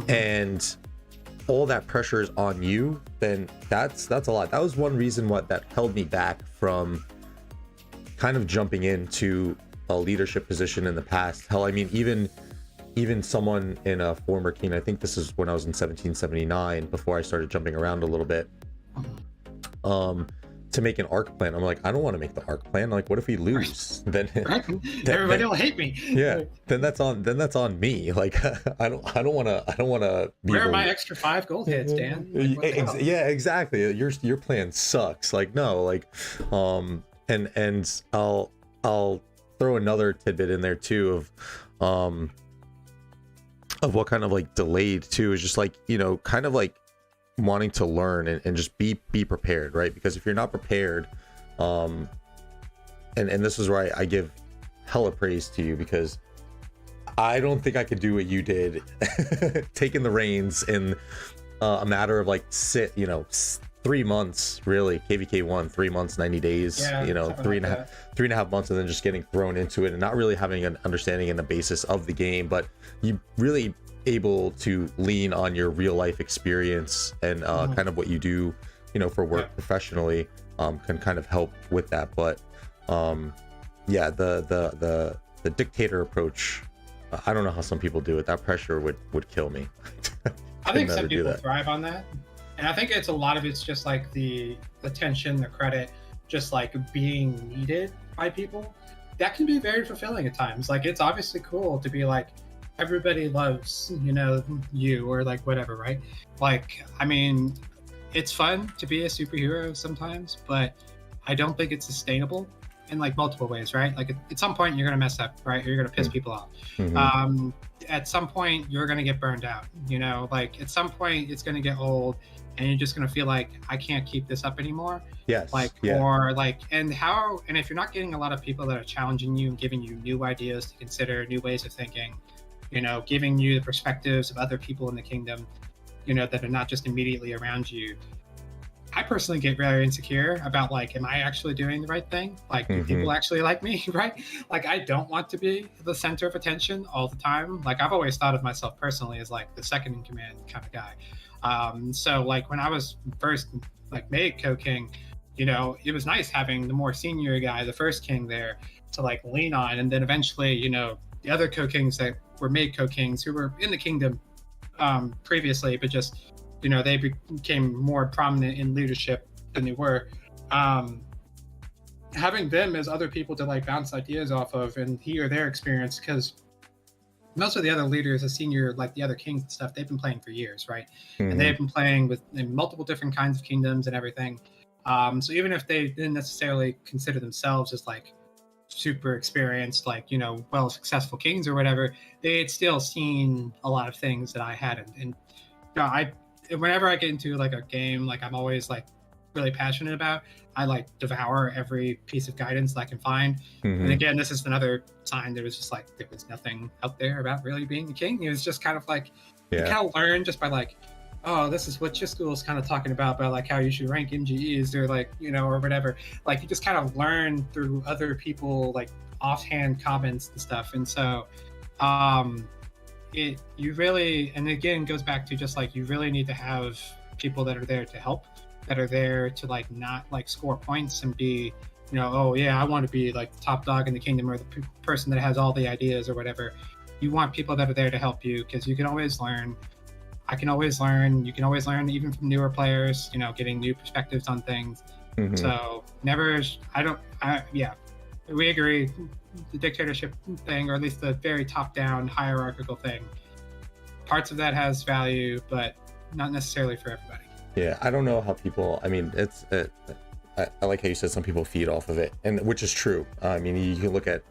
and all that pressure is on you, then that's a lot. That was one reason that held me back from kind of jumping into a leadership position in the past. Hell, even someone in a former king, I think this is when I was in 1779, before I started jumping around a little bit, to make an arc plan. I'm like, I don't want to make the arc plan. Like, what if we lose? Then
Everybody will hate me.
yeah, then that's on me. Like, I don't want to be
Where are my extra 5 gold hits, Dan? Like, what the hell?
yeah, exactly. Your plan sucks. Like, no, like, and I'll throw another tidbit in there too of what kind of like delayed too is just like, you know, kind of like wanting to learn and just be prepared, right? Because if you're not prepared, and this is where I give hella praise to you, because I don't think I could do what you did taking the reins in a matter of like 3 months, really. KVK 1, 3 months, 90 days,
Yeah,
you know,
something
three
like
and a half months, and then just getting thrown into it and not really having an understanding and a basis of the game, but you really able to lean on your real life experience and kind of what you do, you know, for work professionally, can kind of help with that. But yeah, the dictator approach, I don't know how some people do it. That pressure would kill me.
I think some people thrive on that, and I think it's a lot of it's just like the attention, the credit, just like being needed by people. That can be very fulfilling at times. Like, it's obviously cool to be like, everybody loves, you know, you, or like whatever, right? Like, I mean, it's fun to be a superhero sometimes, but I don't think it's sustainable in like multiple ways, right? Like, at some point you're gonna mess up, right? Or you're gonna piss people off. At some point you're gonna get burned out, you know, like at some point it's gonna get old and you're just gonna feel like, I can't keep this up anymore.
Yes.
Like, yeah. Or like, and if you're not getting a lot of people that are challenging you and giving you new ideas to consider, new ways of thinking, you know, giving you the perspectives of other people in the kingdom, you know, that are not just immediately around you. I personally get very insecure about like, am I actually doing the right thing? Like, do people actually like me, right? Like, I don't want to be the center of attention all the time. Like, I've always thought of myself personally as like the second in command kind of guy. So like when I was first like made co-king, you know, it was nice having the more senior guy, the first king there to like lean on. And then eventually, you know, the other co-kings that were made co-kings who were in the kingdom previously, but just, you know, they became more prominent in leadership than they were. Having them as other people to like bounce ideas off of and hear their experience, because most of the other leaders, the senior, like the other kings and stuff, they've been playing for years, right? And they've been playing in multiple different kinds of kingdoms and everything. So even if they didn't necessarily consider themselves as like super experienced, like, you know, well successful kings or whatever, they had still seen a lot of things that I hadn't. And you know, whenever I get into like a game, like I'm always like really passionate about, I like devour every piece of guidance that I can find. And again, this is another sign that was just like, there was nothing out there about really being a king. It was just kind of like, you kind of learn just by like, oh, this is what your school is kind of talking about like how you should rank MGEs or like, you know, or whatever. Like, you just kind of learn through other people, like offhand comments and stuff. And so you really, and again, goes back to just like, you really need to have people that are there to help, that are there to like not like score points and be, you know, oh yeah, I want to be like the top dog in the kingdom or the person that has all the ideas or whatever. You want people that are there to help you, because you can always learn. I can always learn. You can always learn even from newer players, you know, getting new perspectives on things. So we agree. The dictatorship thing, or at least the very top-down hierarchical thing, parts of that has value, but not necessarily for everybody.
Yeah, I don't know how people, I mean, I like how you said some people feed off of it, and which is true. I mean, you can look at,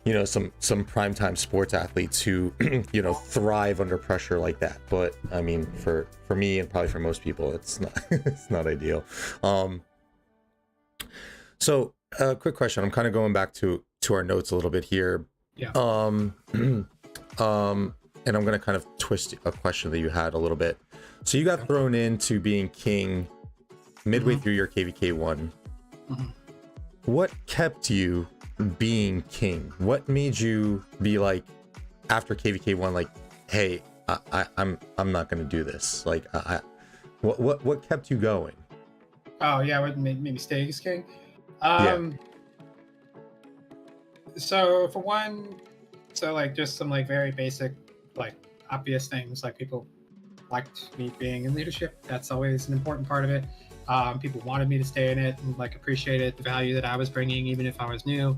you know, some primetime sports athletes who, you know, thrive under pressure like that. But I mean, for me and probably for most people, it's not it's not ideal. So quick question. I'm kind of going back to our notes a little bit here.
Yeah.
And I'm gonna kind of twist a question that you had a little bit. So you got thrown into being king midway through your KVK 1. What kept you being king? What made you be like, after KVK 1, like, hey, I'm not gonna do this? Like, what kept you going?
Oh yeah, what made me stay as king? So for one, so like just some like very basic, like obvious things, like people liked me being in leadership. That's always an important part of it. People wanted me to stay in it and like appreciated the value that I was bringing, even if I was new.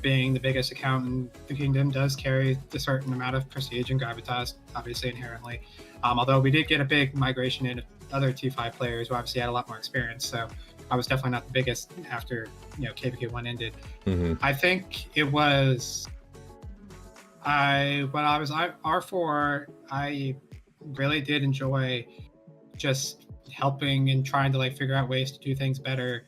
Being the biggest account in the kingdom does carry a certain amount of prestige and gravitas, obviously inherently. Although we did get a big migration in other T5 players who obviously had a lot more experience. So I was definitely not the biggest after KVK 1 ended. I think it was when I was R4, I really did enjoy just helping and trying to like figure out ways to do things better.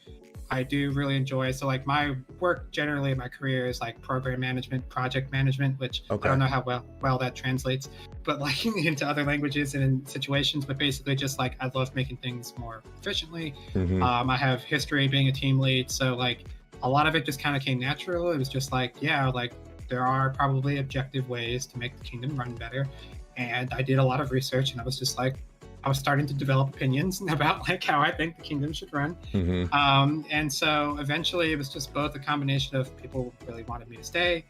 I do really enjoy, so like my work generally in my career is like program management, project management, which I don't know how well that translates, but like into other languages and in situations, but basically just like I love making things more efficiently. I have history being a team lead, so like a lot of it just kind of came natural. It was just like, yeah, like there are probably objective ways to make the kingdom run better. And I did a lot of research, and I was just like, I was starting to develop opinions about like how I think the kingdom should run. And so eventually it was just both a combination of people really wanted me to stay.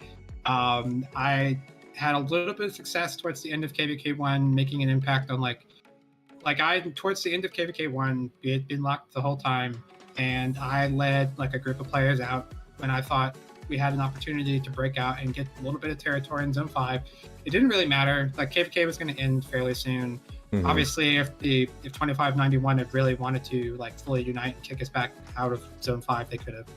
I had a little bit of success towards the end of KVK 1, making an impact on towards the end of KVK 1, we had been locked the whole time. And I led like a group of players out when I thought we had an opportunity to break out and get a little bit of territory in Zone 5. It didn't really matter. Like KVK was going to end fairly soon. Obviously, if 2591 had really wanted to like fully unite and kick us back out of Zone 5, they could have.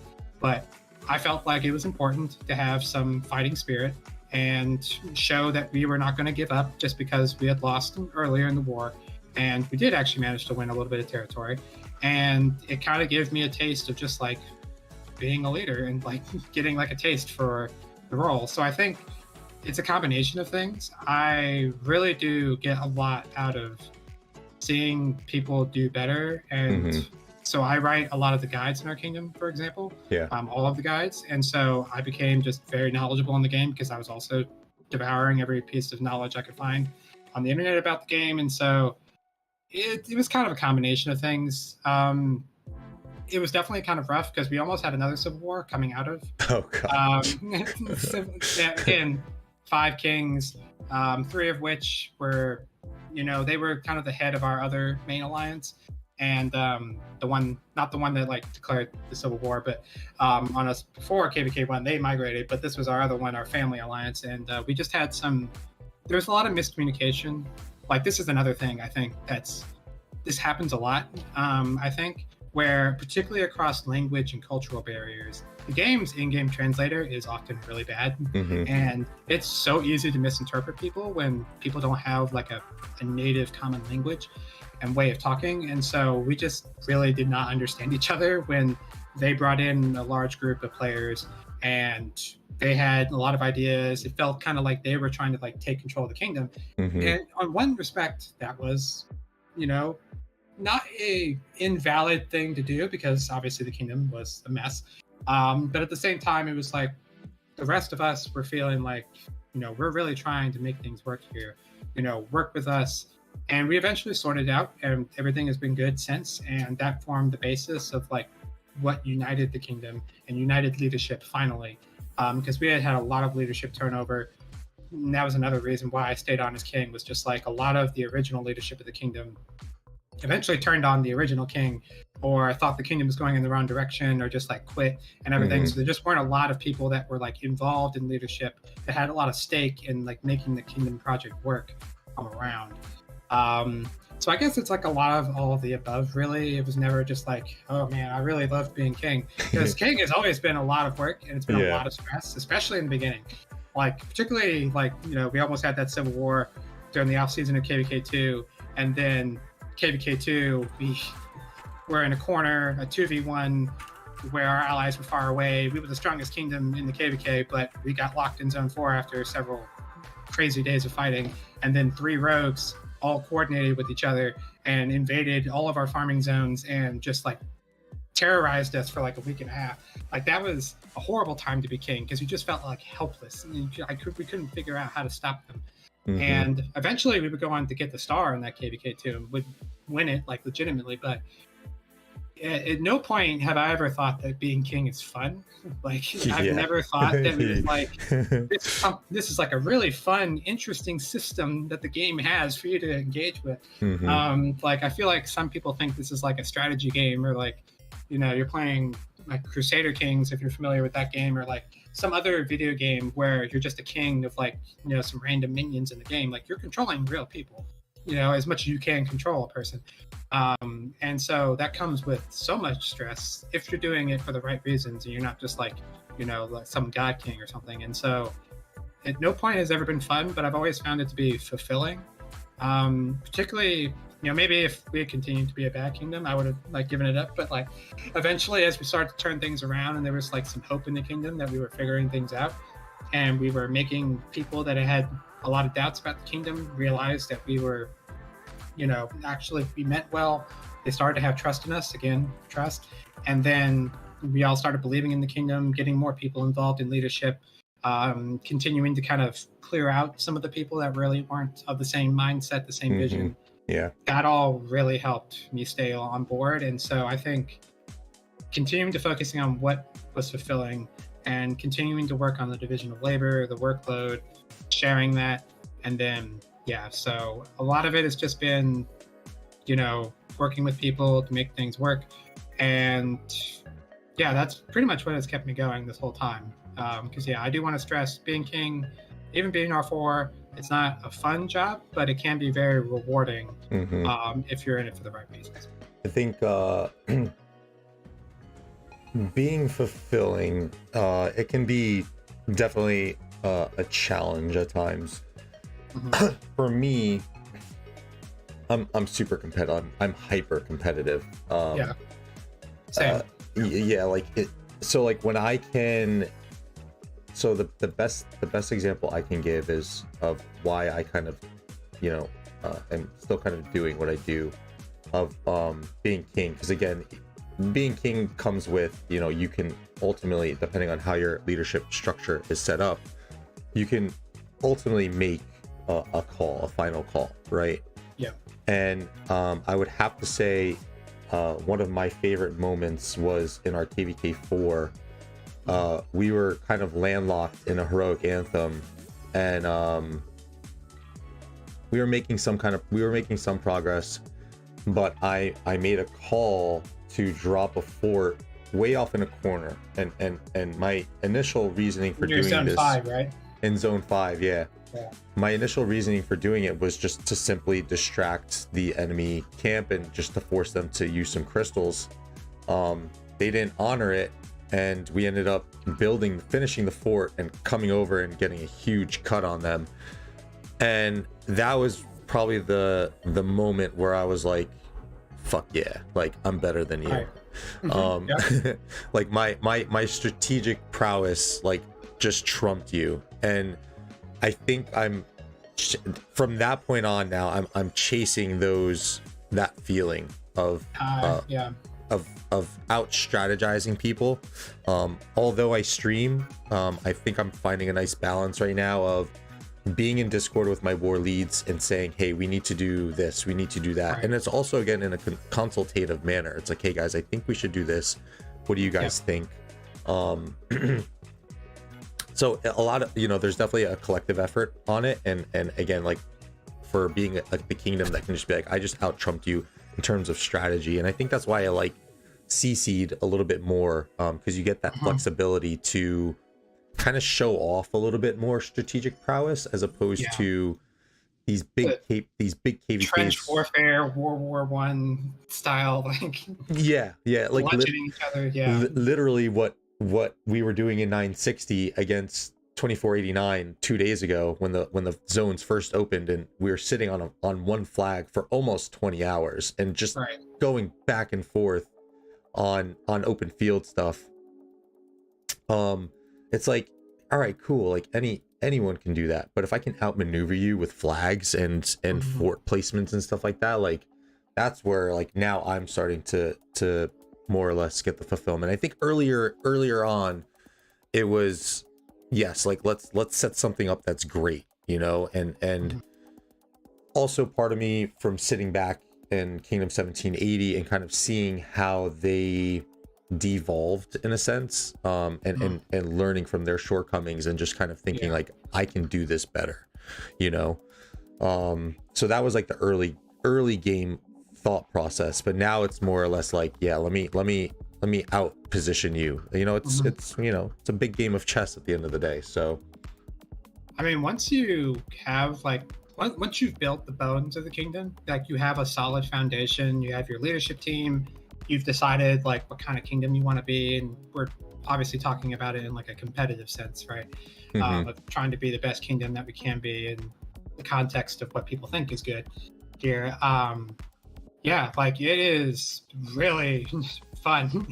But I felt like it was important to have some fighting spirit and show that we were not going to give up just because we had lost earlier in the war. And we did actually manage to win a little bit of territory. And it kind of gave me a taste of just like being a leader and like getting like a taste for the role. So I think it's a combination of things. I really do get a lot out of seeing people do better. And so I write a lot of the guides in our kingdom, for example, all of the guides. And so I became just very knowledgeable in the game because I was also devouring every piece of knowledge I could find on the internet about the game. And so it was kind of a combination of things. It was definitely kind of rough because we almost had another civil war coming out of.
Oh, God.
Again, 5 kings, 3 of which were, they were kind of the head of our other main alliance. And not the one that like declared the civil war, but on us before KVK 1, they migrated. But this was our other one, our family alliance. And we just had there was a lot of miscommunication. Like this is another thing I think this happens a lot, I think, where particularly across language and cultural barriers, the game's in-game translator is often really bad. And it's so easy to misinterpret people when people don't have like a native common language and way of talking. And so we just really did not understand each other when they brought in a large group of players and they had a lot of ideas. It felt kind of like they were trying to like take control of the kingdom. And on one respect, that was, not a invalid thing to do because obviously the kingdom was a mess. But at the same time, it was like the rest of us were feeling like, we're really trying to make things work here, work with us. And we eventually sorted it out and everything has been good since. And that formed the basis of like what united the kingdom and united leadership finally. Because we had a lot of leadership turnover. And that was another reason why I stayed on as king, was just like a lot of the original leadership of the kingdom eventually turned on the original king, or thought the kingdom was going in the wrong direction, or just like quit and everything. So there just weren't a lot of people that were like involved in leadership that had a lot of stake in like making the kingdom project work around. So I guess it's like a lot of all of the above, really. It was never just like, oh man, I really loved being king. Because king has always been a lot of work and it's been a lot of stress, especially in the beginning. Like particularly like, we almost had that civil war during the off season of KVK 2, and then KVK 2, we were in a corner, a 2v1, where our allies were far away. We were the strongest kingdom in the KVK, but we got locked in Zone 4 after several crazy days of fighting. And then 3 rogues all coordinated with each other and invaded all of our farming zones and just like terrorized us for like a week and a half. Like that was a horrible time to be king because you just felt like helpless. And we couldn't figure out how to stop them. And eventually we would go on to get the star in that KVK 2 and would win it like legitimately, but At no point have I ever thought that being king is fun. Like I've
Yeah.
never thought that it was like this is like a really fun, interesting system that the game has for you to engage with. Like I feel like some people think this is like a strategy game, or like, you know, you're playing like Crusader Kings, if you're familiar with that game, or like some other video game where you're just a king of like, you know, some random minions in the game. Like you're controlling real people, you know, as much as you can control a person. And so that comes with so much stress if you're doing it for the right reasons and you're not just like, you know, like some god king or something. And so at no point has ever been fun, but I've always found it to be fulfilling. Particularly, you know, maybe if we had continued to be a bad kingdom, I would have like given it up. But like eventually, as we started to turn things around and there was like some hope in the kingdom that we were figuring things out, and we were making people that had a lot of doubts about the kingdom realize that we were, you know, actually we meant well. They started to have trust in us, again, trust. And then we all started believing in the kingdom, getting more people involved in leadership, continuing to kind of clear out some of the people that really weren't of the same mindset, the same vision.
Yeah.
That all really helped me stay on board. And so I think continuing to focusing on what was fulfilling and continuing to work on the division of labor, the workload, sharing that, and then yeah, so a lot of it has just been, you know, working with people to make things work. And yeah, that's pretty much what has kept me going this whole time. Because yeah, I do want to stress being king, even being R4, it's not a fun job, but it can be very rewarding if you're in it for the right reasons.
I think being fulfilling, it can be definitely a challenge at times. For me, I'm super competitive. I'm hyper competitive.
Yeah. Same.
Yeah, like it. So like when I can, so the best example I can give is of why I kind of, you know, am still kind of doing what I do, of being king. Because again, being king comes with, you know, you can ultimately, depending on how your leadership structure is set up, you can ultimately make a call, a final call, right?
Yeah.
And I would have to say one of my favorite moments was in our KVK4. We were kind of landlocked in a heroic anthem, and we were making some progress, but I made a call to drop a fort way off in a corner, and my initial reasoning for doing
zone
this
5, right?
In zone 5, yeah.
Yeah.
My initial reasoning for doing it was just to simply distract the enemy camp and just to force them to use some crystals. They didn't honor it, and we ended up finishing the fort and coming over and getting a huge cut on them. And that was probably the moment where I was like, fuck yeah, like I'm better than you. Right. Like my strategic prowess like just trumped you. And I think from that point on now I'm chasing that feeling of out strategizing people. Although I stream, I think I'm finding a nice balance right now of being in Discord with my war leads and saying, hey, we need to do this, we need to do that. Right. And it's also again in a consultative manner. It's like, hey guys, I think we should do this. What do you guys think? So a lot of, you know, there's definitely a collective effort on it, and again, like for being the kingdom that can just be like, I just out trumped you in terms of strategy. And I think that's why I like CC'd a little bit more, because you get that flexibility to kind of show off a little bit more strategic prowess as opposed to these big KVKs.
Trench warfare, World War One style, like
like
each other.
Literally what we were doing in 960 against 2489 2 days ago when the zones first opened, and we were sitting on one flag for almost 20 hours and just going back and forth on open field stuff. It's like, all right, cool, like anyone can do that, but if I can outmaneuver you with flags and fort placements and stuff like that, like that's where like now I'm starting to more or less get the fulfillment. I think earlier on it was, yes, like let's set something up that's great, you know, and also part of me from sitting back in Kingdom 1780 and kind of seeing how they devolved in a sense, and learning from their shortcomings and just kind of thinking like, I can do this better, you know. So that was like the early game thought process, but now it's more or less like, yeah, let me out position you, you know. It's you know, it's a big game of chess at the end of the day. So
I mean, once you have like once you've built the bones of the kingdom, like you have a solid foundation, you have your leadership team, you've decided like what kind of kingdom you want to be, and we're obviously talking about it in like a competitive sense, right? Of trying to be the best kingdom that we can be in the context of what people think is good here. Yeah, like it is really fun.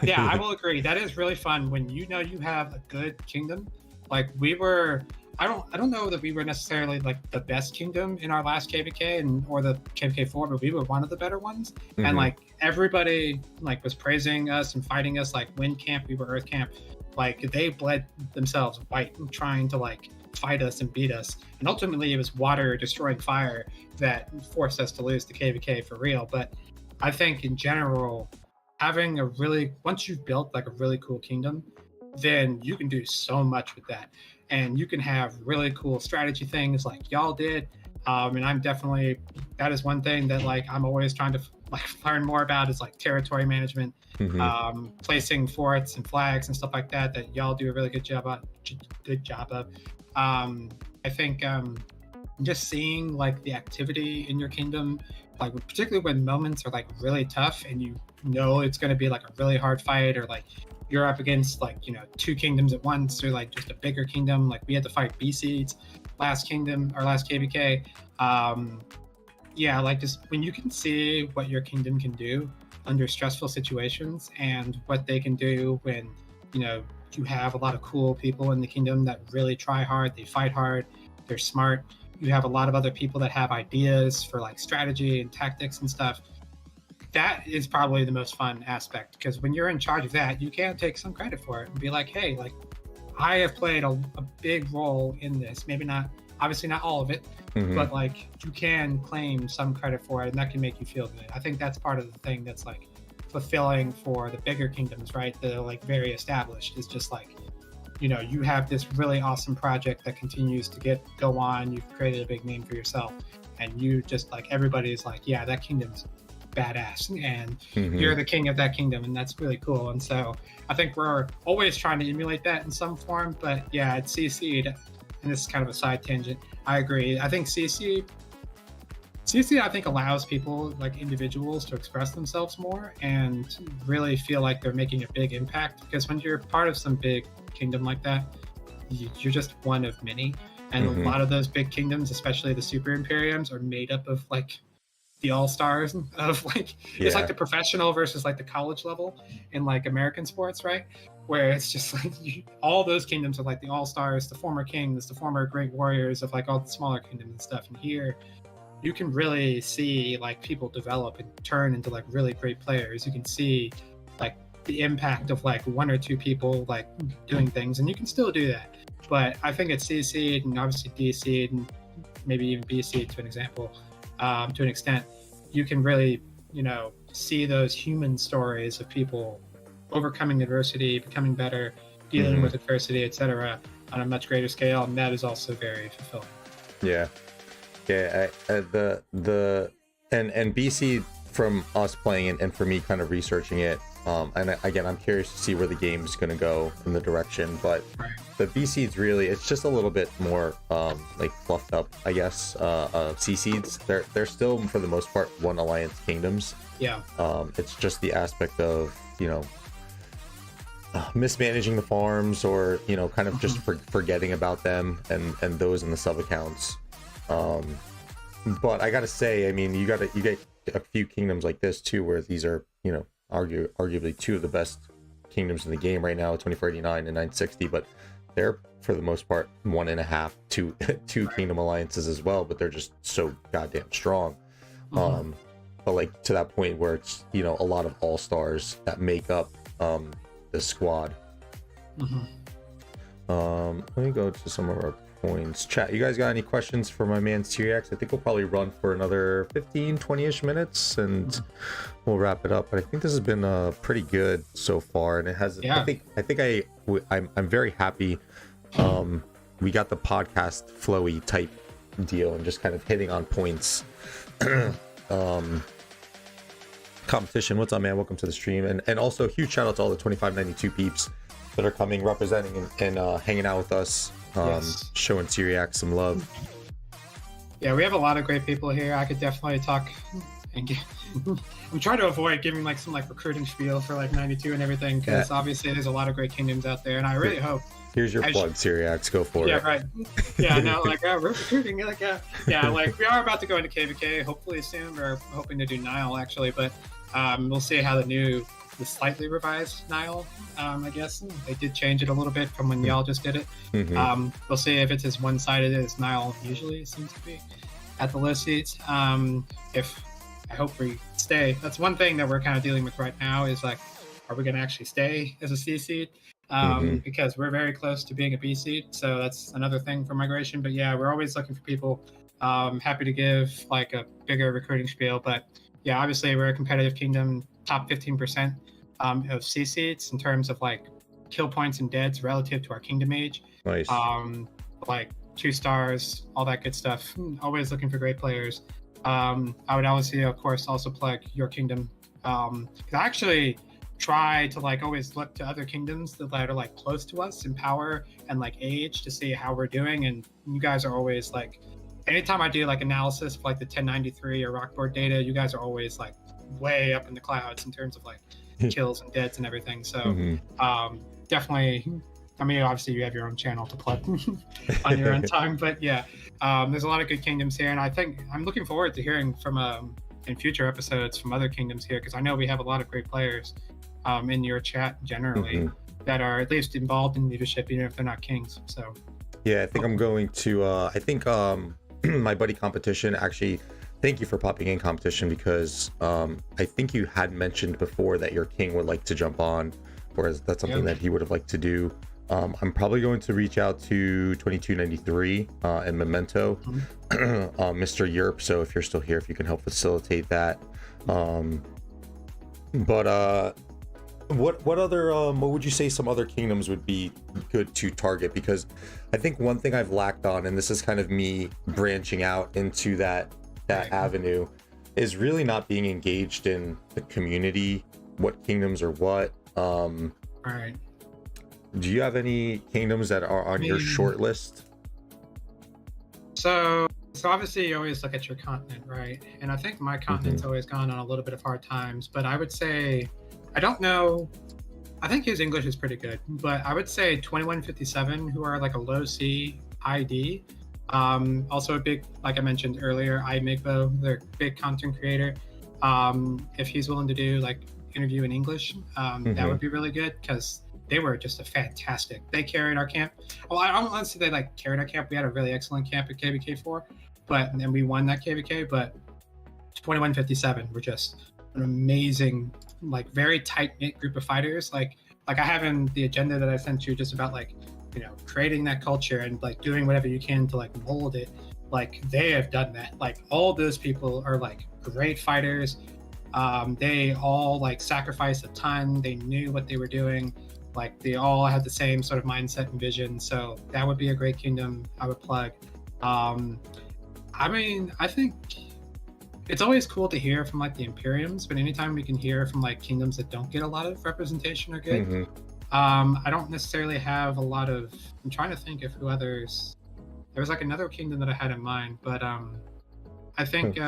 Yeah, I will agree. That is really fun when you know you have a good kingdom. Like we were, I don't know that we were necessarily like the best kingdom in our last KVK or the KVK 4, but we were one of the better ones. And like everybody like was praising us and fighting us. Like Wind Camp, we were Earth Camp. Like they bled themselves white and trying to like fight us and beat us. And ultimately it was water destroying fire that forced us to lose the KVK for real. But I think in general, having once you've built like a really cool kingdom, then you can do so much with that. And you can have really cool strategy things like y'all did. And I'm definitely, that is one thing that like I'm always trying to like learn more about is like territory management, placing forts and flags and stuff like that y'all do a really good job of. I think just seeing like the activity in your kingdom, like particularly when moments are like really tough and you know it's going to be like a really hard fight, or like you're up against like, you know, two kingdoms at once, or like just a bigger kingdom. Like we had to fight B seeds last KVK. Yeah, like just when you can see what your kingdom can do under stressful situations and what they can do when, you know, you have a lot of cool people in the kingdom that really try hard, they fight hard, they're smart. You have a lot of other people that have ideas for like strategy and tactics and stuff. That is probably the most fun aspect, because when you're in charge of that, you can take some credit for it and be like, hey, like I have played a big role in this. Maybe not, obviously not all of it, but like you can claim some credit for it, and that can make you feel good. I think that's part of the thing that's like fulfilling for the bigger kingdoms, right? That are like very established. Is just like, you know, you have this really awesome project that continues to go on. You've created a big name for yourself, and you just like, everybody's like, yeah, that kingdom's badass, and you're the king of that kingdom, and that's really cool. And so I think we're always trying to emulate that in some form. But yeah, at CC, and this is kind of a side tangent, I agree. I think CC I think allows people, like individuals, to express themselves more and really feel like they're making a big impact, because when you're part of some big kingdom like that, you're just one of many. And a lot of those big kingdoms, especially the super imperiums, are made up of like the all-stars of like, it's like the professional versus like the college level in like American sports, right? Where it's just like all those kingdoms are like the all-stars, the former kings, the former great warriors of like all the smaller kingdoms and stuff. And here you can really see like people develop and turn into like really great players. You can see like the impact of like one or two people like doing things, and you can still do that. But I think it's C-seed and obviously D-seed and maybe even B-seed to an example, to an extent, you can really, you know, see those human stories of people overcoming adversity, becoming better, dealing with adversity, etc., on a much greater scale, and that is also very fulfilling.
Yeah, and BC, from us playing it and for me kind of researching it, and again, I'm curious to see where the game's going to go in the direction, but the B seeds really, it's just a little bit more like fluffed up, I guess. C seeds, they're still for the most part one alliance kingdoms.
Yeah.
It's just the aspect of, you know, mismanaging the farms, or, you know, kind of just forgetting about them and those in the sub accounts. But I gotta say, I mean, you get a few kingdoms like this too, where these are, you know, arguably two of the best kingdoms in the game right now, 2489 and 960, but they're for the most part 1.5 two kingdom alliances as well, but they're just so goddamn strong. But like to that point where it's, you know, a lot of all-stars that make up the squad. Let me go to some of our coins. Chat, you guys got any questions for my man Syriax? I think we'll probably run for another 15, 20-ish minutes and we'll wrap it up. But I think this has been pretty good so far, and it has.
Yeah.
I'm very happy. We got the podcast flowy type deal and just kind of hitting on points. Competition, what's up, man? Welcome to the stream, and also huge shout out to all the 2592 peeps that are coming, representing and hanging out with us,
Yes.
showing Syriax some love.
Yeah, we have a lot of great people here. I could definitely talk and get. I'm trying to avoid giving like some like recruiting spiel for like 92 and everything, because obviously there's a lot of great kingdoms out there, and I really hope.
Here's your plug, Syriax. Go for it.
Yeah, right. Yeah, no, like we're recruiting, like yeah, like we are about to go into KVK hopefully soon. We're hoping to do Nile actually, but we'll see how the slightly revised Nile. I guess they did change it a little bit from when y'all just did it.
Mhm.
We'll see if it's as one-sided as Nile usually seems to be at the low seats. If I hope we stay. That's one thing that we're kind of dealing with right now is like, are we going to actually stay as a C seed? Because we're very close to being a B seed, so that's another thing for migration. But yeah, we're always looking for people. Happy to give like a bigger recruiting spiel, but yeah, obviously we're a competitive kingdom, top 15% of C seeds in terms of like kill points and deads relative to our kingdom age.
Nice.
Like 2 stars, all that good stuff. Always looking for great players. I would obviously, of course, also plug your kingdom. 'Cause I actually try to like always look to other kingdoms that are like close to us in power and like age to see how we're doing. And you guys are always like, anytime I do like analysis of like the 1093 or rockboard data, you guys are always like way up in the clouds in terms of like kills and deads and everything. So definitely, I mean, obviously you have your own channel to plug on your own time, but yeah, there's a lot of good kingdoms here, and I think I'm looking forward to hearing from in future episodes from other kingdoms here, because I know we have a lot of great players in your chat generally that are at least involved in leadership, even if they're not kings. So
yeah, I think I'm going to my buddy Competition, actually, thank you for popping in, Competition, because I think you had mentioned before that your king would like to jump on, or that's something that he would have liked to do. I'm probably going to reach out to 2293 and Memento, Mr. Europe. So if you're still here, if you can help facilitate that. What other what would you say some other kingdoms would be good to target? Because I think one thing I've lacked on, and this is kind of me branching out into that avenue, is really not being engaged in the community. What kingdoms are what?
all right.
Do you have any kingdoms that are on your short list?
So obviously you always look at your continent, right? And I think my continent's always gone on a little bit of hard times, but I would say, I don't know, I think his English is pretty good, but I would say 2157, who are like a low C ID. Also a big, like I mentioned earlier, iMigbo, they're a big content creator. If he's willing to do like interview in English, that would be really good, because they were just fantastic. They carried our camp. Well, I don't want to say they like carried our camp. We had a really excellent camp at KVK4, and then we won that KVK. But 2157 were just an amazing, like very tight knit group of fighters. Like I have in the agenda that I sent you just about like, you know, creating that culture and like doing whatever you can to like mold it. Like they have done that. Like all those people are like great fighters. They all like sacrificed a ton. They knew what they were doing. Like they all had the same sort of mindset and vision. So that would be a great kingdom I would plug. I mean, I think it's always cool to hear from like the Imperiums, but anytime we can hear from like kingdoms that don't get a lot of representation are good. I don't necessarily have a lot of, I'm trying to think of who others, there was like another kingdom that I had in mind, but I think you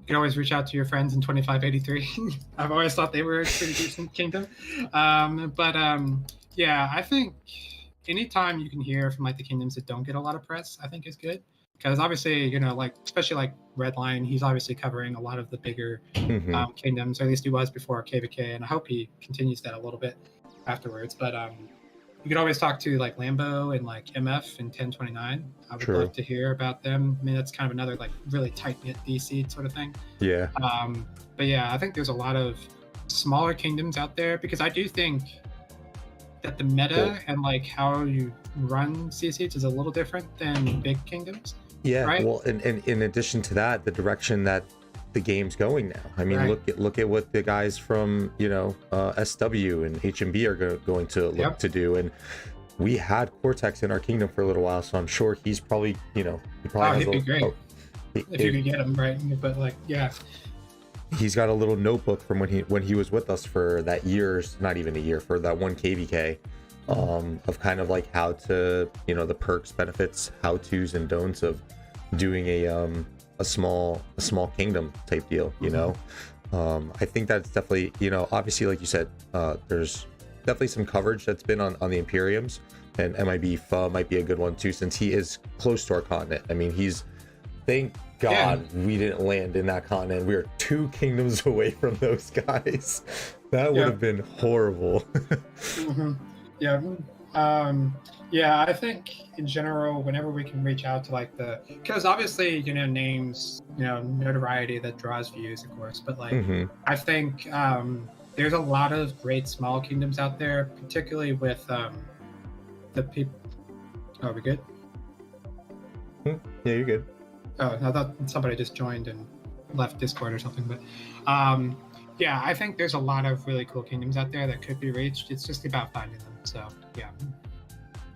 can always reach out to your friends in 2583. I've always thought they were a pretty decent kingdom. Yeah, I think anytime you can hear from like the kingdoms that don't get a lot of press, I think is good. Because obviously, you know, like especially like Redline, he's obviously covering a lot of the bigger kingdoms, or at least he was before KVK, and I hope he continues that a little bit afterwards. But you could always talk to like Lambo and like MF and 1029. I would love to hear about them. I mean, that's kind of another like really tight-knit DC sort of thing.
Yeah.
But yeah, I think there's a lot of smaller kingdoms out there, because I do think that the meta
Well,
and like how you run CCs is a little different than big kingdoms.
yeah,
Right.
well, and in addition to that, the direction that the game's going now. I mean,
Right.
look at what the guys from SW and HMB are going to look
Yep.
to do. And we had Cortex in our kingdom for a little while, so I'm sure he's probably he probably has
He'd be great if you could get him right. But like, yeah,
he's got a little notebook from when he was with us for that year's, not even a year, for that one KVK, of kind of like how to, the perks, benefits, how to's and don'ts of doing a small kingdom type deal. I think that's definitely, obviously, like you said, there's definitely some coverage that's been on the Imperiums, and MIB might be a good one too, since he is close to our continent. I mean, thank God we didn't land in that continent. We were 2 kingdoms away from those guys. That would have been horrible.
Yeah, I think in general, whenever we can reach out to like because obviously, names, notoriety that draws views, of course, but like, I think there's a lot of great small kingdoms out there, particularly with the people. Oh, are we good?
Yeah, you're good.
Oh, I thought somebody just joined and left Discord or something, but yeah, I think there's a lot of really cool kingdoms out there that could be reached. It's just about finding them. So yeah.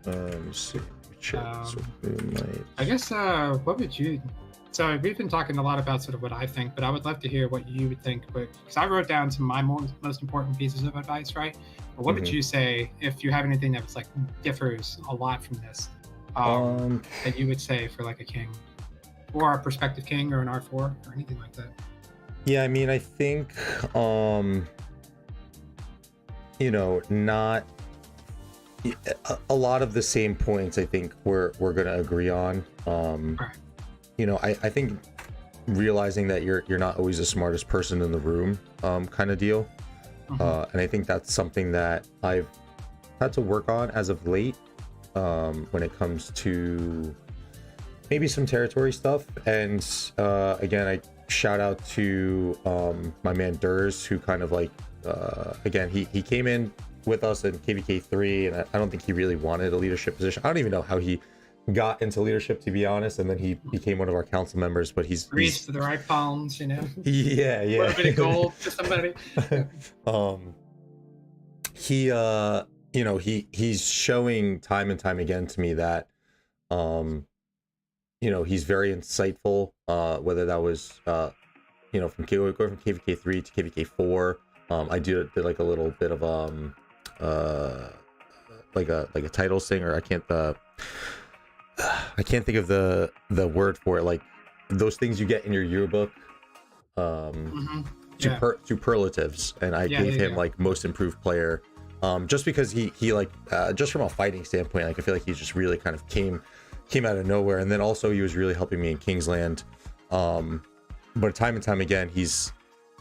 Let's see.
I guess what would you? So we've been talking a lot about sort of what I think, but I would love to hear what you would think. Because I wrote down some of my most important pieces of advice, right? But what would you say if you have anything that was like differs a lot from this? That you would say for like a king, or a prospective king, or an R4, or anything like that.
Yeah, I mean, I think not a lot of the same points. I think we're gonna agree on. I think realizing that you're not always the smartest person in the room, kind of deal. And I think that's something that I've had to work on as of late, when it comes to maybe some territory stuff. And again, I shout out to my man Durs, who kind of like again, he came in with us in KVK 3, and I don't think he really wanted a leadership position. I don't even know how he got into leadership, to be honest, and then he became one of our council members. But he's
grease to the right palms,
yeah,
a bit of gold to somebody.
He's showing time and time again to me that he's very insightful, whether that was going from KVK 3 to KVK 4. I did like a little bit of like a title singer. I can't think of the word for it, like those things you get in your yearbook, superlatives, and I gave him like most improved player, just because he like just from a fighting standpoint, like I feel like he just really kind of came out of nowhere. And then also he was really helping me in Kingsland, but time and time again, he's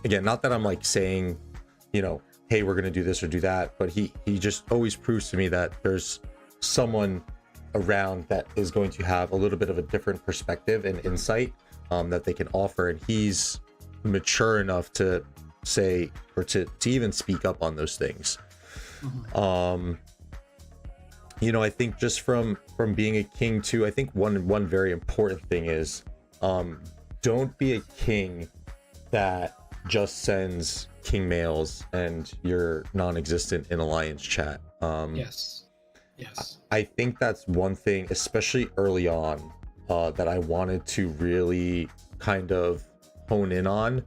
not that I'm like saying hey, we're gonna do this or do that, but he just always proves to me that there's someone around that is going to have a little bit of a different perspective and insight, that they can offer, and he's mature enough to say, or to even speak up on those things. I think just from being a king too, I think one very important thing is, don't be a king that just sends king mails and you're non-existent in alliance chat.
Yes.
I think that's one thing, especially early on, that I wanted to really kind of hone in on,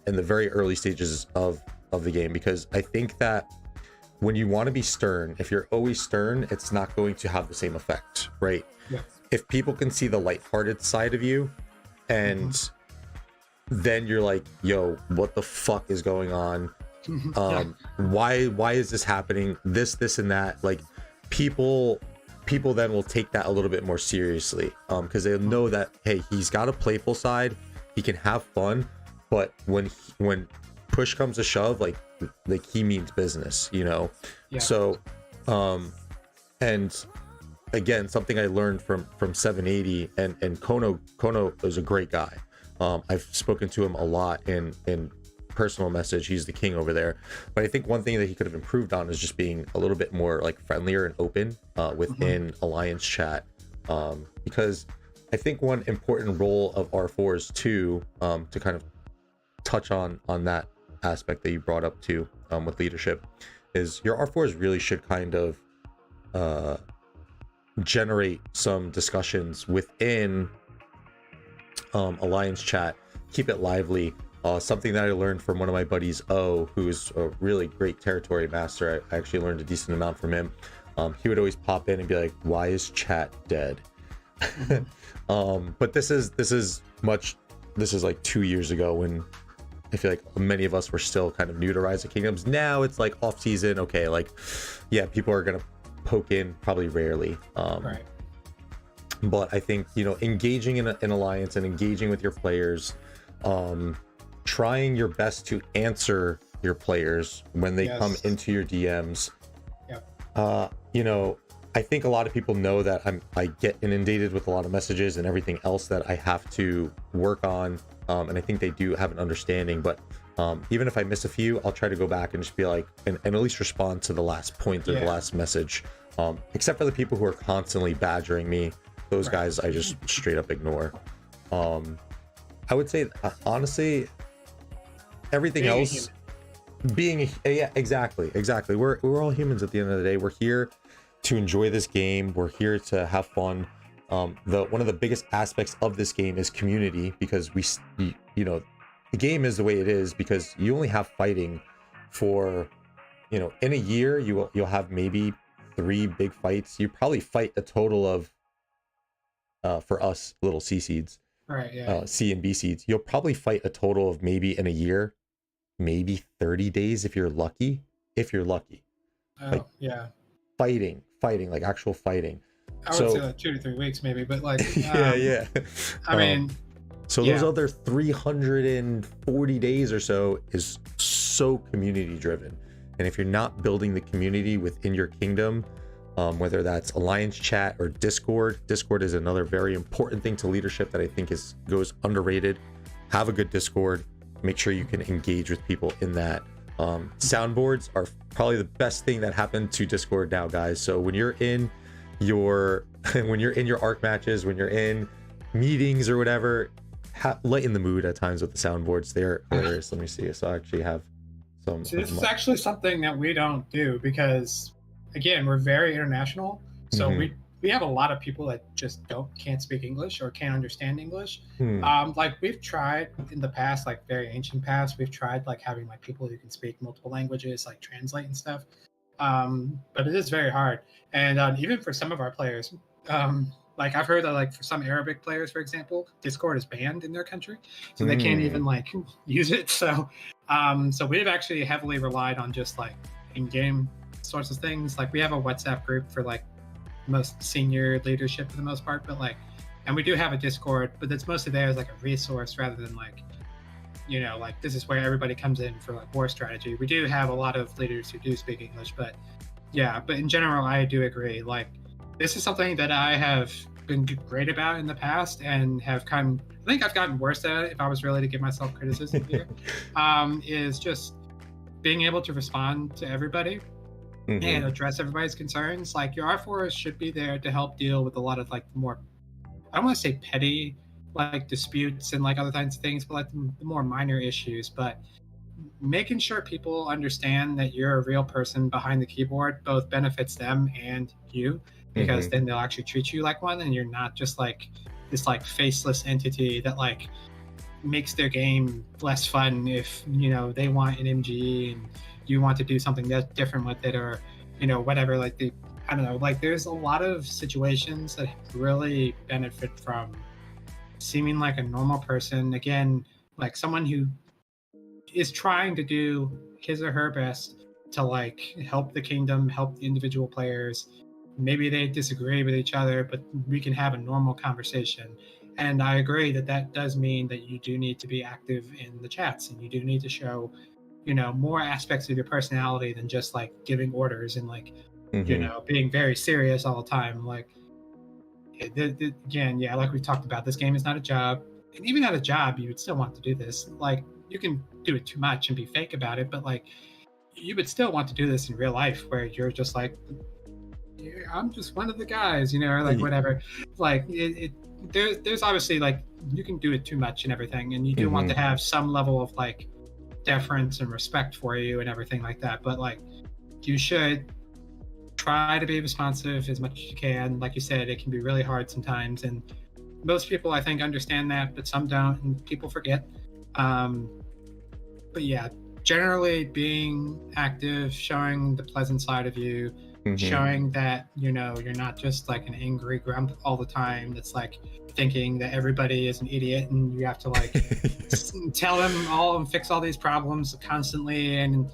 in the very early stages of the game, because I think that when you want to be stern, if you're always stern, it's not going to have the same effect, right?
Yes.
If people can see the lighthearted side of you, and then you're like, yo, what the fuck is going on? Why is this happening? This and that. Like, people then will take that a little bit more seriously, because they'll know that, hey, he's got a playful side, he can have fun, but when push comes to shove, like he means business, So and again, something I learned from 780, and Kono is a great guy. I've spoken to him a lot in personal message. He's the king over there. But I think one thing that he could have improved on is just being a little bit more like friendlier and open within Alliance chat, because I think one important role of R4s too, to kind of touch on that aspect that you brought up too, with leadership, is your R4s really should kind of generate some discussions within Alliance chat, keep it lively. Something that I learned from one of my buddies, who's a really great territory master. I actually learned a decent amount from him. He would always pop in and be like, why is chat dead? But this is like 2 years ago, when I feel like many of us were still kind of new to Rise of Kingdoms. Now it's like off season. Okay, like, yeah, people are gonna poke in, probably rarely.
Right.
But I think, engaging in Alliance and engaging with your players, trying your best to answer your players when they come into your DMs.
Yep.
I think a lot of people know that I get inundated with a lot of messages and everything else that I have to work on, and I think they do have an understanding. But even if I miss a few, I'll try to go back and just be like, and at least respond to the last point or the last message. Except for the people who are constantly badgering me, those guys I just straight up ignore. I would say honestly, everything else, exactly. We're all humans at the end of the day. We're here to enjoy this game. We're here to have fun. One of the biggest aspects of this game is community, because the game is the way it is because you only have fighting for, in a year you'll have maybe 3 big fights. You probably fight a total of, for us little C seeds,
right? Yeah.
C and B seeds, you'll probably fight a total of maybe in a year, maybe 30 days if you're lucky.
Oh, yeah.
Fighting, like actual fighting.
I would say like 2 to 3 weeks maybe, but like
yeah.
I mean,
so those other 340 days or so is so community driven. And if you're not building the community within your kingdom, whether that's Alliance chat or Discord is another very important thing to leadership that I think goes underrated. Have a good Discord. Make sure you can engage with people in that. Soundboards are probably the best thing that happened to Discord now, guys. So when you're in your ARC matches, when you're in meetings or whatever, lighten the mood at times with the soundboards. They're hilarious. Let me see. So I actually have some.
So this is actually something that we don't do because, again, we're very international. So we have a lot of people that just can't speak English or can't understand English. Like we've tried in the past, like very ancient past, we've tried like having like people who can speak multiple languages, like translate and stuff. But it is very hard. And even for some of our players, like I've heard that like for some Arabic players, for example, Discord is banned in their country, so they can't even like use it. So we've actually heavily relied on just like in-game sorts of things. Like we have a WhatsApp group for like most senior leadership for the most part, but like, and we do have a Discord, but it's mostly there as like a resource rather than like, like this is where everybody comes in for like war strategy. We do have a lot of leaders who do speak English, but in general, I do agree. Like this is something that I have been great about in the past and have I think I've gotten worse at it if I was really to give myself criticism here, is just being able to respond to everybody and address everybody's concerns. Like your R4s should be there to help deal with a lot of like more, I don't want to say petty like disputes and like other kinds of things, but like the more minor issues. But making sure people understand that you're a real person behind the keyboard both benefits them and you, because then they'll actually treat you like one, and you're not just like this like faceless entity that like makes their game less fun if they want an MG and you want to do something that's different with it, or whatever. Like I don't know, like there's a lot of situations that really benefit from seeming like a normal person, again, like someone who is trying to do his or her best to like help the kingdom, help the individual players. Maybe they disagree with each other, but we can have a normal conversation. And I agree that does mean that you do need to be active in the chats, and you do need to show more aspects of your personality than just like giving orders and like being very serious all the time. Like again, like we talked about, this game is not a job, and even at a job you would still want to do this. Like you can do it too much and be fake about it, but like you would still want to do this in real life where you're just like, yeah, I'm just one of the guys, or like whatever. Like there's obviously like you can do it too much and everything, and you do want to have some level of like deference and respect for you and everything like that. But like you should try to be responsive as much as you can. Like you said, it can be really hard sometimes, and most people I think understand that, but some don't, and people forget. But yeah, generally being active, showing the pleasant side of you, showing that you're not just like an angry grump all the time that's like thinking that everybody is an idiot and you have to like tell them all and fix all these problems constantly, and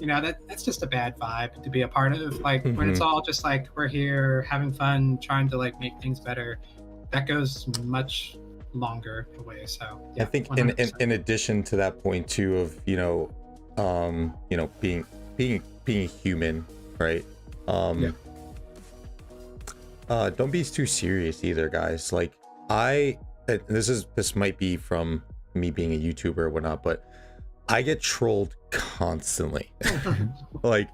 that's just a bad vibe to be a part of. Like when it's all just like we're here having fun trying to like make things better, that goes much longer away. So yeah,
I think in addition to that point too of being human, right? Don't be too serious either, guys. Like this might be from me being a YouTuber or whatnot, but I get trolled constantly. Like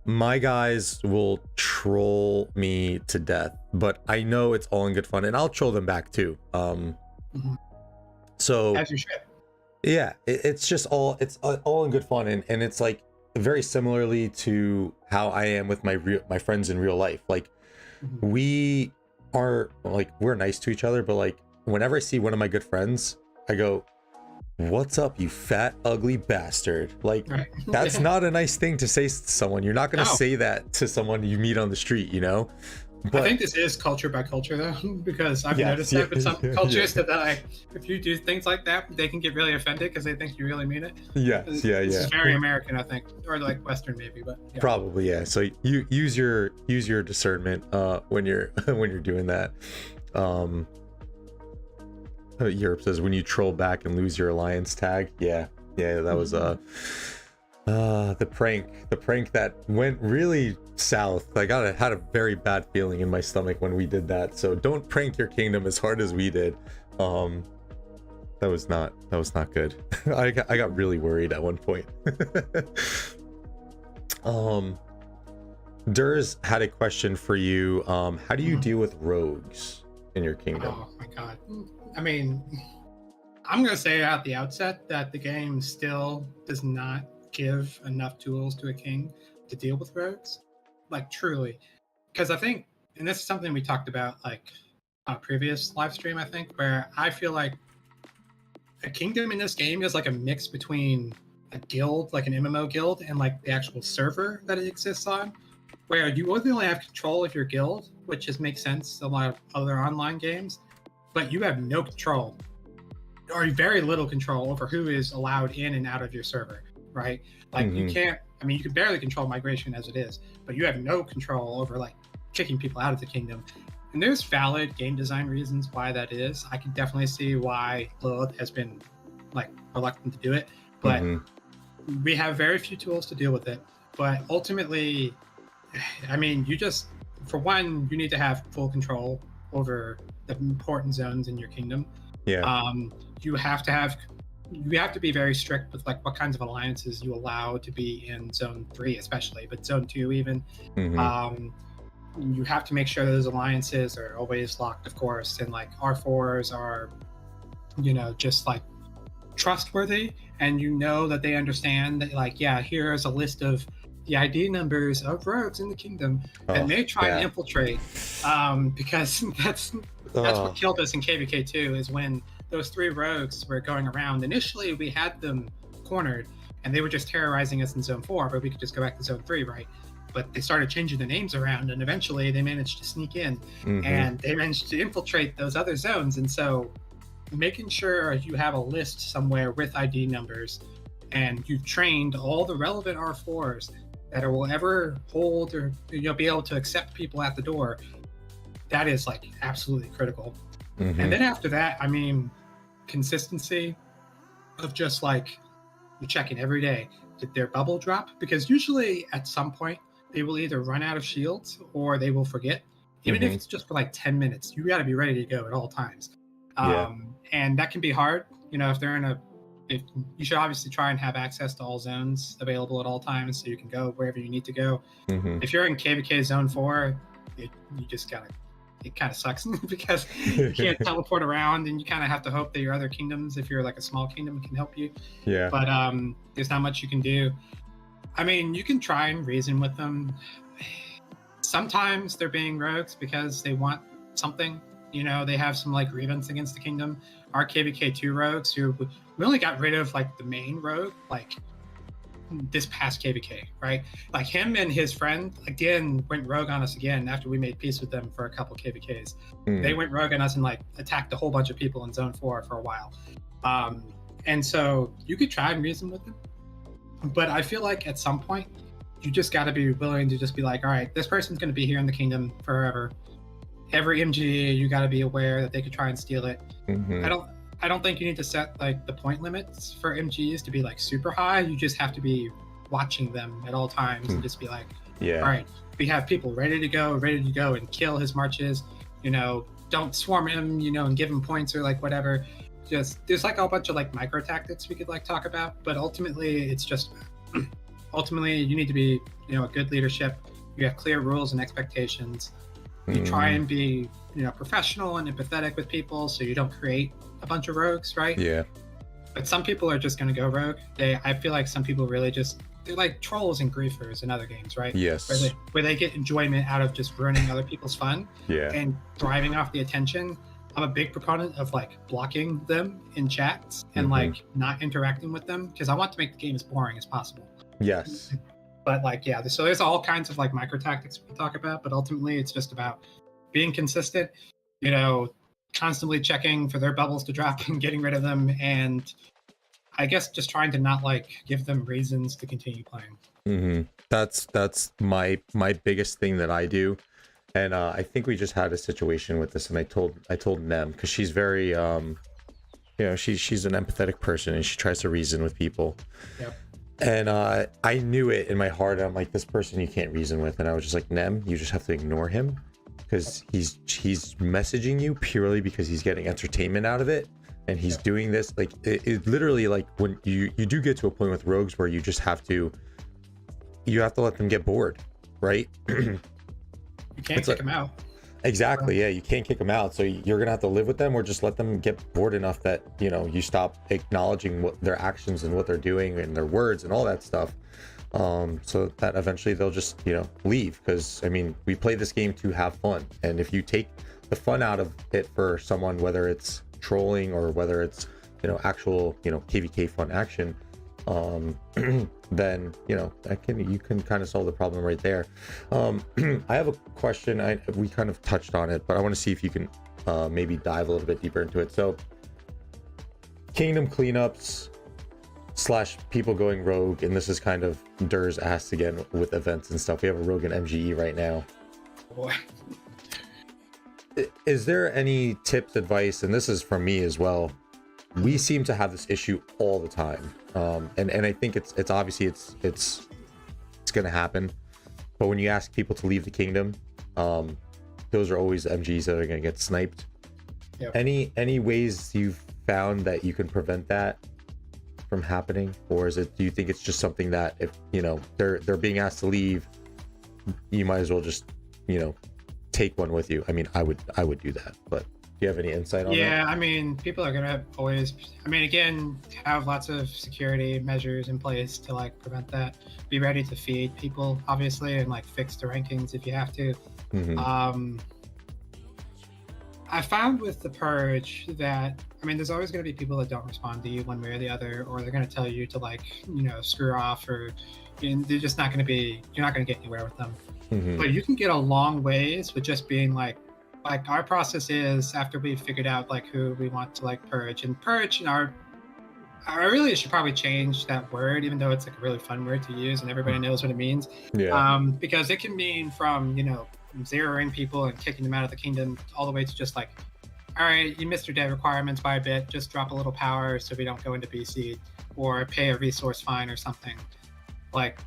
my guys will troll me to death, but I know it's all in good fun, and I'll troll them back too. So
as you should.
Yeah, it's all in good fun, and it's like very similarly to how I am with my friends in real life. Like we are like we're nice to each other, but like whenever I see one of my good friends, I go, "What's up, you fat ugly bastard?" Like that's not a nice thing to say to someone. You're not going to say that to someone you meet on the street, But
I think this is culture by culture though, because I've noticed that with some cultures that like if you do things like that, they can get really offended because they think you really mean it.
This
is very American, I think, or like Western maybe, but
probably So you use your discernment when you're doing that. Europe says when you troll back and lose your alliance tag. Yeah, that was the prank that went really south. I had a very bad feeling in my stomach when we did that. So don't prank your kingdom as hard as we did. That was not good. I got really worried at one point. Durs had a question for you. How do you deal with rogues in your kingdom?
Oh my god. I mean, I'm gonna say at the outset that the game still does not give enough tools to a king to deal with rogues, like truly, because I think, and this is something we talked about like on a previous live stream, I think, where I feel like a kingdom in this game is like a mix between a guild, like an MMO guild, and like the actual server that it exists on, where you only have control of your guild, which just makes sense a lot of other online games, but you have no control or very little control over who is allowed in and out of your server. Right? Like you can't, you can barely control migration as it is, but you have no control over like kicking people out of the kingdom. And there's valid game design reasons why that is. I can definitely see why Lilith has been like reluctant to do it, but we have very few tools to deal with it. But ultimately, you just, for one, you need to have full control over the important zones in your kingdom. You have to be very strict with like what kinds of alliances you allow to be in zone 3 especially, but zone 2 even. You have to make sure those alliances are always locked, of course, and like R4s are just like trustworthy, and that they understand that like here is a list of the ID numbers of rogues in the kingdom, and they try and infiltrate, because that's what killed us in KVK2 is when those 3 rogues were going around. Initially, we had them cornered, and they were just terrorizing us in Zone 4, but we could just go back to Zone 3, right? But they started changing the names around, and eventually they managed to sneak in, and they managed to infiltrate those other zones. And so making sure you have a list somewhere with ID numbers, and you've trained all the relevant R4s that will ever hold or be able to accept people at the door, that is like absolutely critical. And then after that, consistency of just like you checking every day, did their bubble drop? Because usually at some point they will either run out of shields or they will forget. Even if it's just for like 10 minutes, you got to be ready to go at all times. And that can be hard, if they're in you should obviously try and have access to all zones available at all times, so you can go wherever you need to go. If you're in KVK Zone 4, you just gotta. It kind of sucks because you can't teleport around, and you kind of have to hope that your other kingdoms, if you're like a small kingdom, can help you.
Yeah.
But there's not much you can do. I mean, you can try and reason with them. Sometimes they're being rogues because they want something. You know, they have some like grievance against the kingdom. Our KVK2 rogues, who we only got rid of like the main rogue, like this past KVK, right? Like him and his friend again went rogue on us again after we made peace with them for a couple KVKs. They went rogue on us and like attacked a whole bunch of people in Zone 4 for a while. And so you could try and reason with them, but I feel like at some point you just got to be willing to just be like, all right, this person's going to be here in the kingdom forever. Every MG, you got to be aware that they could try and steal it. I don't think you need to set like the point limits for MGs to be like super high. You just have to be watching them at all times and just be like, all right, we have people ready to go and kill his marches. You know, don't swarm him, you know, and give him points or like whatever. Just there's like a bunch of like micro tactics we could like talk about, but ultimately it's just ultimately you need to be, you know, a good leadership. You have clear rules and expectations. You try and be, you know, professional and empathetic with people, so you don't create a bunch of rogues, right?
Yeah.
But some people are just going to go rogue. I feel like some people really they're like trolls and griefers in other games, right?
Yes.
Where they get enjoyment out of just ruining other people's fun. And thriving off the attention. I'm a big proponent of like blocking them in chats and like not interacting with them, because I want to make the game as boring as possible.
Yes.
But like, yeah, so there's all kinds of like micro tactics we can talk about, but ultimately it's just about being consistent, you know, constantly checking for their bubbles to drop and getting rid of them, and I guess just trying to not like give them reasons to continue playing.
That's my biggest thing that I do, and I think we just had a situation with this, and I told Nem, because she's very you know, she's an empathetic person and she tries to reason with people. And I knew it in my heart. I'm like, this person you can't reason with, and I was just like, Nem, you just have to ignore him, because he's messaging you purely because he's getting entertainment out of it, and he's doing this like it literally, like when you do get to a point with rogues where you just have to let them get bored, right?
You can't kick them out.
Exactly. Yeah, you can't kick them out, so you're gonna have to live with them, or just let them get bored enough that, you know, you stop acknowledging what their actions and what they're doing and their words and all that stuff. So that eventually they'll just, you know, leave, because I mean, we play this game to have fun, and if you take the fun out of it for someone, whether it's trolling or whether it's, you know, actual, you know, KVK fun action, then, you know, you can kind of solve the problem right there. I have a question. We kind of touched on it, but I want to see if you can maybe dive a little bit deeper into it. So kingdom cleanups / people going rogue, and this is kind of Dur's asked again with events and stuff. We have a rogue in MGE right now.
Boy.
Is there any tips, advice, and this is from me as well? We seem to have this issue all the time, and I think it's obviously it's going to happen. But when you ask people to leave the kingdom, those are always MGs that are going to get sniped. Any ways you've found that you can prevent that from happening, or do you think it's just something that if, you know, they're being asked to leave, you might as well just, you know, take one with you? I mean, I would do that, but do you have any insight on that?
Yeah, I mean, people are gonna always, I mean, again, have lots of security measures in place to like prevent that. Be ready to feed people, obviously, and like fix the rankings if you have to. I found with the purge that, I mean, there's always going to be people that don't respond to you one way or the other, or they're going to tell you to like, you know, screw off, or they're just not going to be, you're not going to get anywhere with them. But you can get a long ways with just being like our process is, after we've figured out like who we want to like purge, and purge, I really should probably change that word, even though it's like a really fun word to use and everybody knows what it means. Because it can mean from, you know, zeroing people and kicking them out of the kingdom, all the way to just like, all right, you missed your debt requirements by a bit, just drop a little power so we don't go into BC, or pay a resource fine or something. Like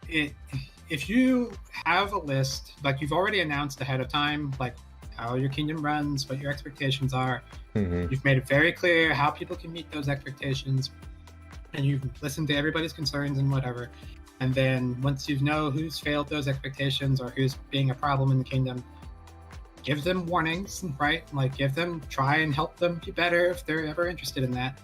if you have a list, like you've already announced ahead of time, like how your kingdom runs, what your expectations are, you've made it very clear how people can meet those expectations, and you listen to everybody's concerns and whatever. And then once you know who's failed those expectations or who's being a problem in the kingdom, give them warnings, right? Like try and help them be better if they're ever interested in that.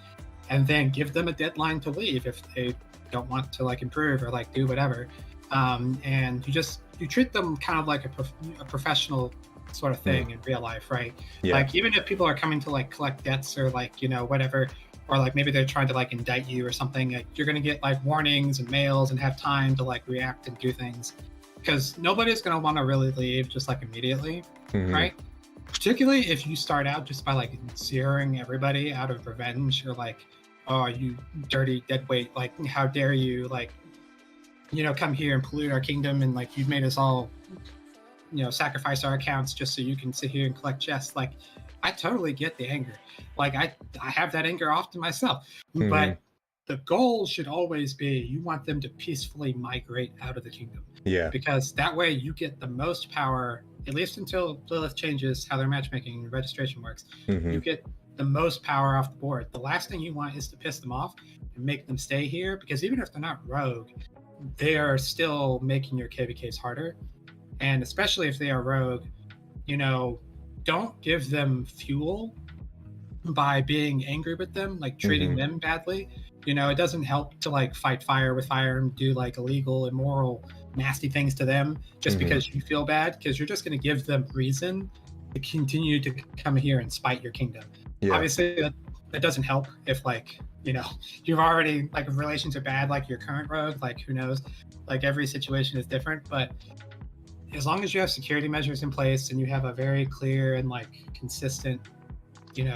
And then give them a deadline to leave if they don't want to like improve or like do whatever. And you treat them kind of like a professional sort of thing in real life, right?
Yeah.
Like even if people are coming to like collect debts or like, whatever, or like maybe they're trying to like indict you or something, like you're going to get like warnings and mails and have time to like react and do things, because nobody's going to want to really leave just like immediately, right? Particularly if you start out just by like zeroing everybody out of revenge, or like, oh, you dirty deadweight, like how dare you, like, come here and pollute our kingdom, and like you've made us all sacrifice our accounts just so you can sit here and collect chests. Like, I totally get the anger. Like I have that anger often myself, but the goal should always be you want them to peacefully migrate out of the kingdom.
Yeah.
Because that way you get the most power, at least until Lilith changes how their matchmaking and registration works. You get the most power off the board. The last thing you want is to piss them off and make them stay here, because even if they're not rogue, they are still making your KVKs harder. And especially if they are rogue, don't give them fuel by being angry with them, like treating them badly. It doesn't help to like fight fire with fire and do like illegal, immoral, nasty things to them just because you feel bad, because you're just going to give them reason to continue to come here and spite your kingdom. Yeah. Obviously, that doesn't help if like, you've already like if relations are bad, like your current rogue, like who knows, like every situation is different. But as long as you have security measures in place and you have a very clear and like consistent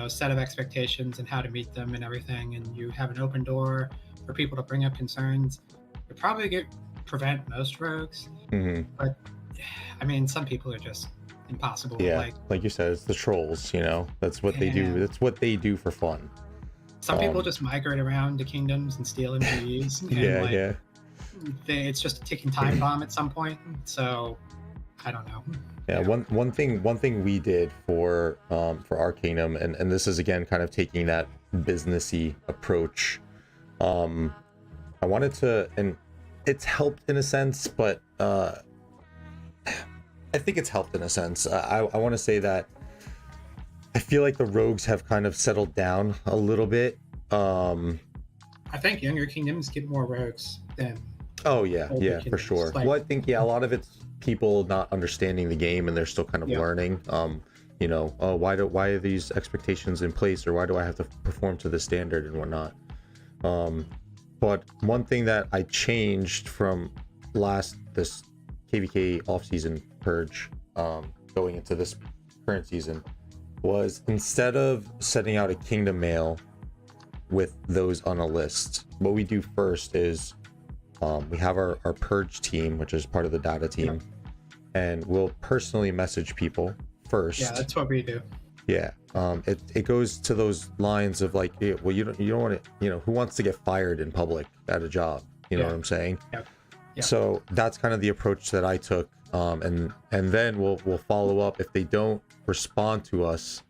set of expectations and how to meet them and everything, and you have an open door for people to bring up concerns, you probably prevent most rogues. But I mean, some people are just impossible.
Yeah, like you said, it's the trolls. That's what they do. That's what they do for fun.
Some people just migrate around to kingdoms and steal MGs. And it's just a ticking time bomb at some point. So I don't know.
Yeah, one thing we did for our kingdom, and this is again kind of taking that businessy approach. I wanted to, and it's helped in a sense, but I think it's helped in a sense. I want to say that I feel like the rogues have kind of settled down a little bit. I
think younger kingdoms get more rogues than.
Oh yeah, for sure. Like, well, I think a lot of it's people not understanding the game and they're still kind of learning. Why are these expectations in place, or why do I have to perform to this standard and whatnot. But one thing that I changed from this KVK off-season purge going into this current season was, instead of sending out a kingdom mail with those on a list, what we do first is we have our purge team, which is part of the data team, and we'll personally message people first.
Yeah, that's what we do.
Yeah, it goes to those lines of like, well, you don't want to, who wants to get fired in public at a job? You know what I'm saying? Yeah. So that's kind of the approach that I took, and then we'll follow up. If they don't respond to us,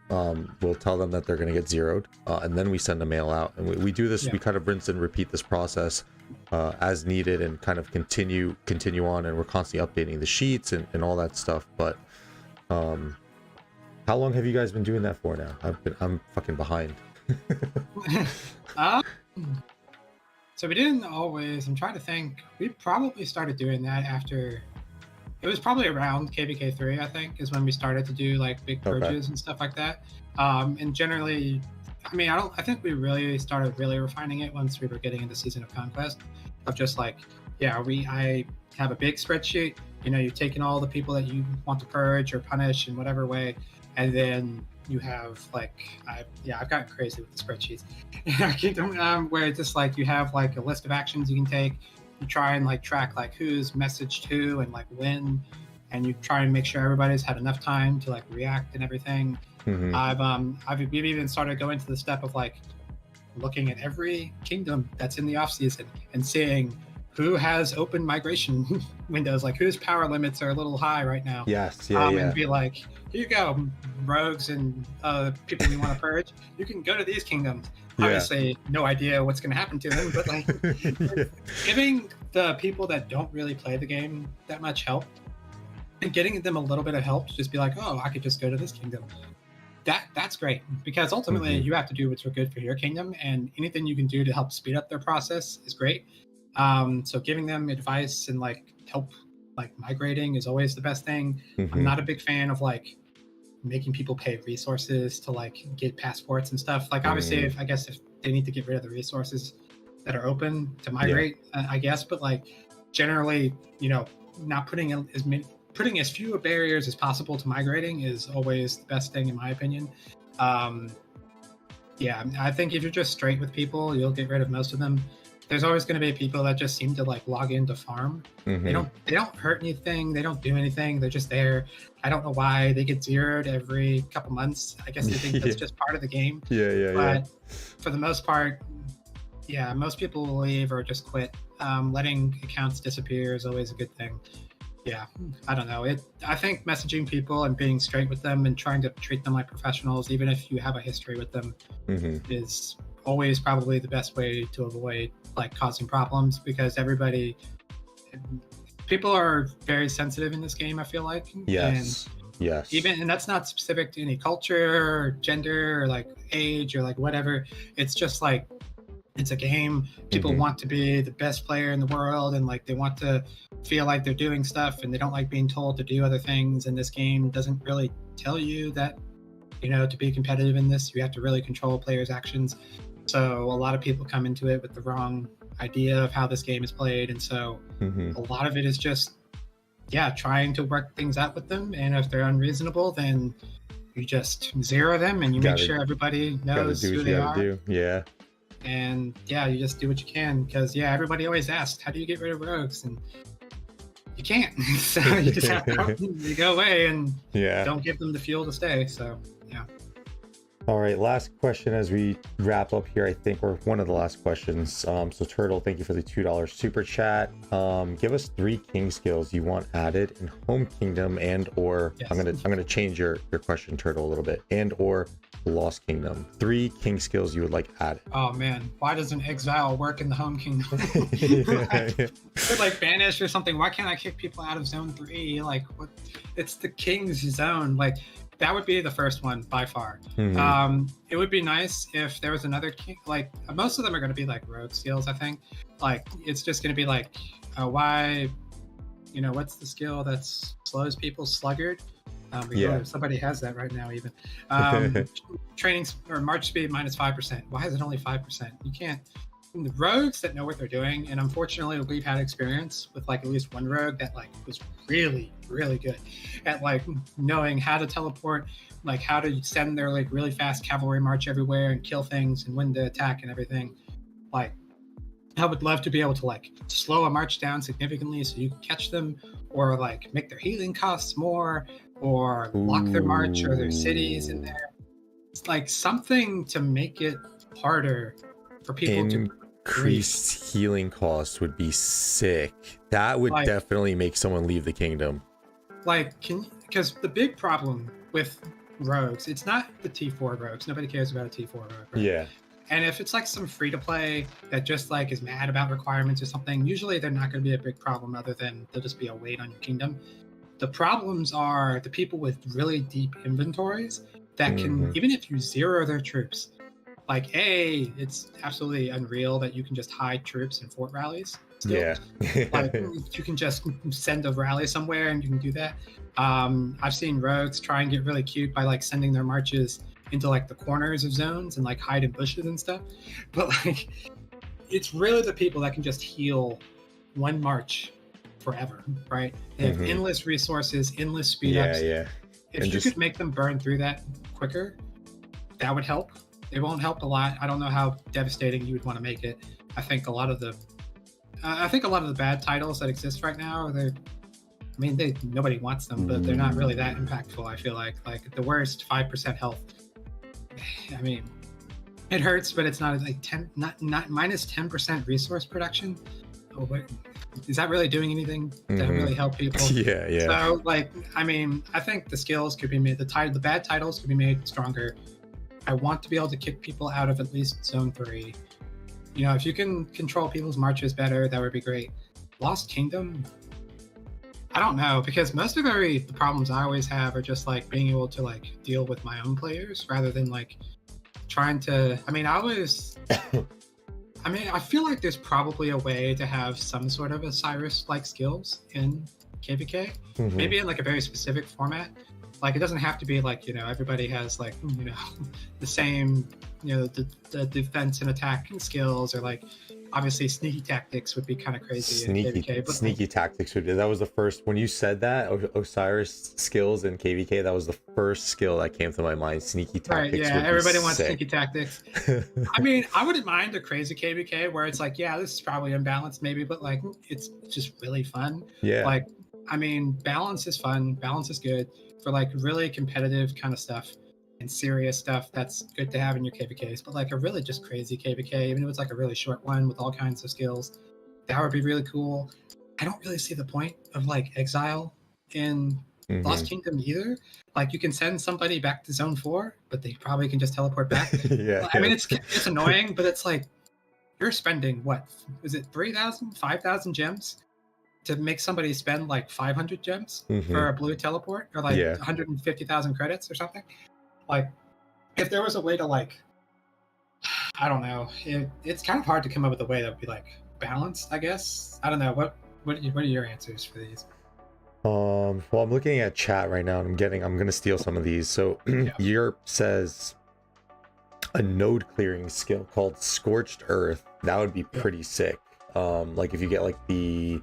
we'll tell them that they're going to get zeroed, and then we send a mail out, and we do this. We kind of rinse and repeat this process as needed, and kind of continue on, and we're constantly updating the sheets and all that stuff. But how long have you guys been doing that for now? I'm fucking behind.
So we didn't always. I'm trying to think. We probably started doing that after. It was probably around KVK 3, I think, is when we started to do like big purges and stuff like that. And generally, I mean, I think we really started refining it once we were getting into Season of Conquest, of just like, I have a big spreadsheet. You've taken all the people that you want to purge or punish in whatever way, and then you have like, I've gotten crazy with the spreadsheets in our kingdom, where it's just like you have like a list of actions you can take. You try and like track like who's messaged who and like when, and you try and make sure everybody's had enough time to like react and everything. We've even started going to the step of like looking at every kingdom that's in the off season and seeing who has open migration windows, like whose power limits are a little high right now. And be like, here you go, rogues and people we want to purge. You can go to these kingdoms. obviously no idea what's going to happen to them, but like
Yeah.
giving the people that don't really play the game that much help and getting them a little bit of help to just be like, oh, I could just go to this kingdom. That's great, because ultimately you have to do what's good for your kingdom, and anything you can do to help speed up their process is great. So giving them advice and like help like migrating is always the best thing. I'm not a big fan of like making people pay resources to like get passports and stuff. Like obviously if they need to get rid of the resources that are open to migrate, I guess, but like generally, not putting as few barriers as possible to migrating is always the best thing in my opinion. I think if you're just straight with people, you'll get rid of most of them. There's always going to be people that just seem to like log in to farm. They don't hurt anything. They don't do anything. They're just there. I don't know why they get zeroed every couple months. I guess they think that's just part of the game. But for the most part, most people will leave or just quit. Letting accounts disappear is always a good thing. I don't know. I think messaging people and being straight with them and trying to treat them like professionals, even if you have a history with them, is always probably the best way to avoid like causing problems, because people are very sensitive in this game, I feel like.
Yes.
And that's not specific to any culture or gender or like age or like whatever. It's just like, it's a game. People want to be the best player in the world, and like they want to feel like they're doing stuff, and they don't like being told to do other things. And this game doesn't really tell you that, to be competitive in this, you have to really control players' actions. So a lot of people come into it with the wrong idea of how this game is played, and so a lot of it is just trying to work things out with them, and if they're unreasonable, then you just zero them and you make sure everybody knows who they are. And you just do what you can, because everybody always asks, how do you get rid of rogues? And you can't. So you just have to you go away and don't give them the fuel to stay. So
All right, last question as we wrap up here, I think, or one of the last questions. So Turtle, thank you for the $2 super chat. Give us 3 king skills you want added in Home Kingdom and or I'm gonna change your question, Turtle, a little bit, and or Lost Kingdom. 3 king skills you would like added.
Oh man, why doesn't exile work in the Home Kingdom? like banish or something. Why can't I kick people out of zone 3? Like what? It's the king's zone. Like that would be the first one by far. It would be nice if there was another king. Like most of them are going to be like rogue skills, I think. Like it's just going to be like, why? What's the skill that slows people? Sluggard. Somebody has that right now even. Training or march speed -5%. Why is it only 5%? You can't. The rogues that know what they're doing, and unfortunately we've had experience with like at least one rogue that like was really good at like knowing how to teleport, like how to send their like really fast cavalry march everywhere and kill things and when to attack and everything. Like I would love to be able to like slow a march down significantly so you can catch them, or like make their healing costs more, or lock their march or their cities in there. It's like something to make it harder for people to
increased healing costs would be sick. That would definitely make someone leave the kingdom.
Like, because the big problem with rogues, it's not the T4 rogues. Nobody cares about a T4 rogue. Right? And if it's like some free to play that just like is mad about requirements or something, usually they're not going to be a big problem, other than they'll just be a weight on your kingdom. The problems are the people with really deep inventories that can, even if you zero their troops, like it's absolutely unreal that you can just hide troops in fort rallies still. Like you can just send a rally somewhere and you can do that. I've seen rogues try and get really cute by like sending their marches into like the corners of zones and like hide in bushes and stuff, but like it's really the people that can just heal one march forever, right? They have endless resources, endless speed ups. If you could make them burn through that quicker, that would help. It won't help a lot. I don't know how devastating you would want to make it. I think a lot of the bad titles that exist right now, nobody wants them, but they're not really that impactful. I feel like the worst 5% health. I mean, it hurts, but it's not like not minus 10% resource production. Oh, wait. Is that really doing anything to really help people? So, I think the skills could be made. The bad titles could be made stronger. I want to be able to kick people out of at least zone 3. You know, if you can control people's marches better, that would be great. Lost Kingdom, I don't know, because most of the problems I always have are just like being able to like deal with my own players rather than like trying to. I mean, I feel like there's probably a way to have some sort of Osiris-like skills in KVK, maybe in like a very specific format. Like it doesn't have to be like, you know, everybody has like, you know, the same, you know, the defense and attack skills, or like obviously sneaky tactics would be kind of crazy in KVK. But
sneaky tactics would be, that was the first, when you said that, Osiris skills in KVK, that was the first skill that came to my mind. Sneaky tactics.
Right, yeah, everybody wants sneaky tactics. I mean, I wouldn't mind a crazy KVK where it's like, yeah, this is probably unbalanced maybe, but like it's just really fun.
Yeah.
Like, I mean, balance is fun, balance is good for like really competitive kind of stuff and serious stuff. That's good to have in your KVKs, but like a really just crazy KVK, even if it's like a really short one with all kinds of skills, that would be really cool. I don't really see the point of like exile in Lost Kingdom either. Like you can send somebody back to zone 4, but they probably can just teleport back.
Yeah.
I mean, it's annoying, but it's like you're spending what is it, 3,000, 5,000 gems to make somebody spend like 500 gems for a blue teleport, or like 150,000 credits or something. Like, if there was a way to like, I don't know, it's kind of hard to come up with a way that would be like balanced, I guess. I don't know. What are your answers for these?
Well, I'm looking at chat right now, and I'm gonna steal some of these. So Europe says a node clearing skill called Scorched Earth. That would be pretty sick. Like if you get like the,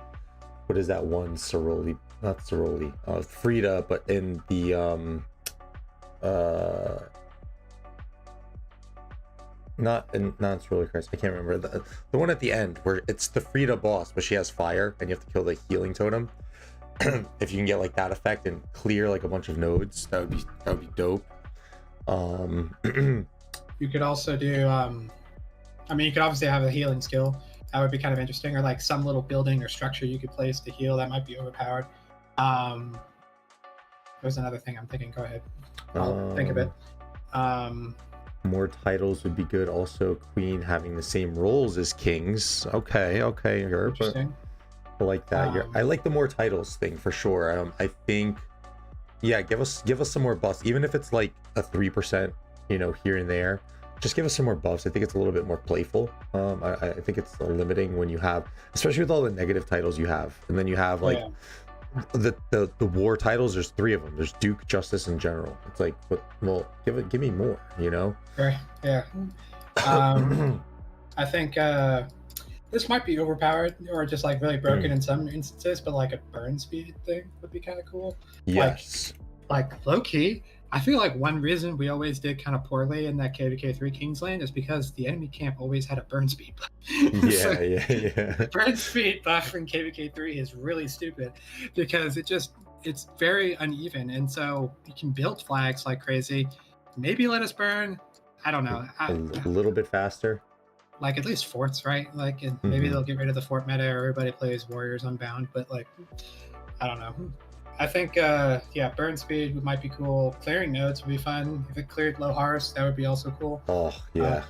what is that one, not Ceroli, Frida, but in the not Ceroli Christ, I can't remember, the one at the end where it's the Frida boss, but she has fire and you have to kill the healing totem. If you can get like that effect and clear like a bunch of nodes, that would be dope.
You could also do I mean, you could obviously have a healing skill. That would be kind of interesting, or like some little building or structure you could place to heal. That might be overpowered. There's another thing I'm thinking. Go ahead. I'll think of it.
More titles would be good. Also, Queen having the same roles as kings. Okay,
Interesting.
I like that. I like the more titles thing for sure. I think, yeah, give us some more buffs, even if it's like a 3%, you know, here and there. Just give us some more buffs. I think it's a little bit more playful. I think it's limiting when you have, especially with all the negative titles you have, and then you have like the war titles. There's 3 of them. There's Duke, Justice, and General. It's like, but well, give me more. You know?
Right. Yeah. I think this might be overpowered or just like really broken in some instances, but like a burn speed thing would be kind of cool.
Yes.
Like low key, I feel like one reason we always did kind of poorly in that KVK3 Kingsland is because the enemy camp always had a burn speed buff.
Yeah.
Burn speed buff in KVK3 is really stupid because it's very uneven, and so you can build flags like crazy. Maybe let us burn. I don't know.
A little bit faster.
Like at least forts, right? Like maybe they'll get rid of the fort meta, or everybody plays Warriors Unbound, but like I don't know. I think, burn speed might be cool. Clearing nodes would be fun. If it cleared low hearts, that would be also cool.
Oh, yeah.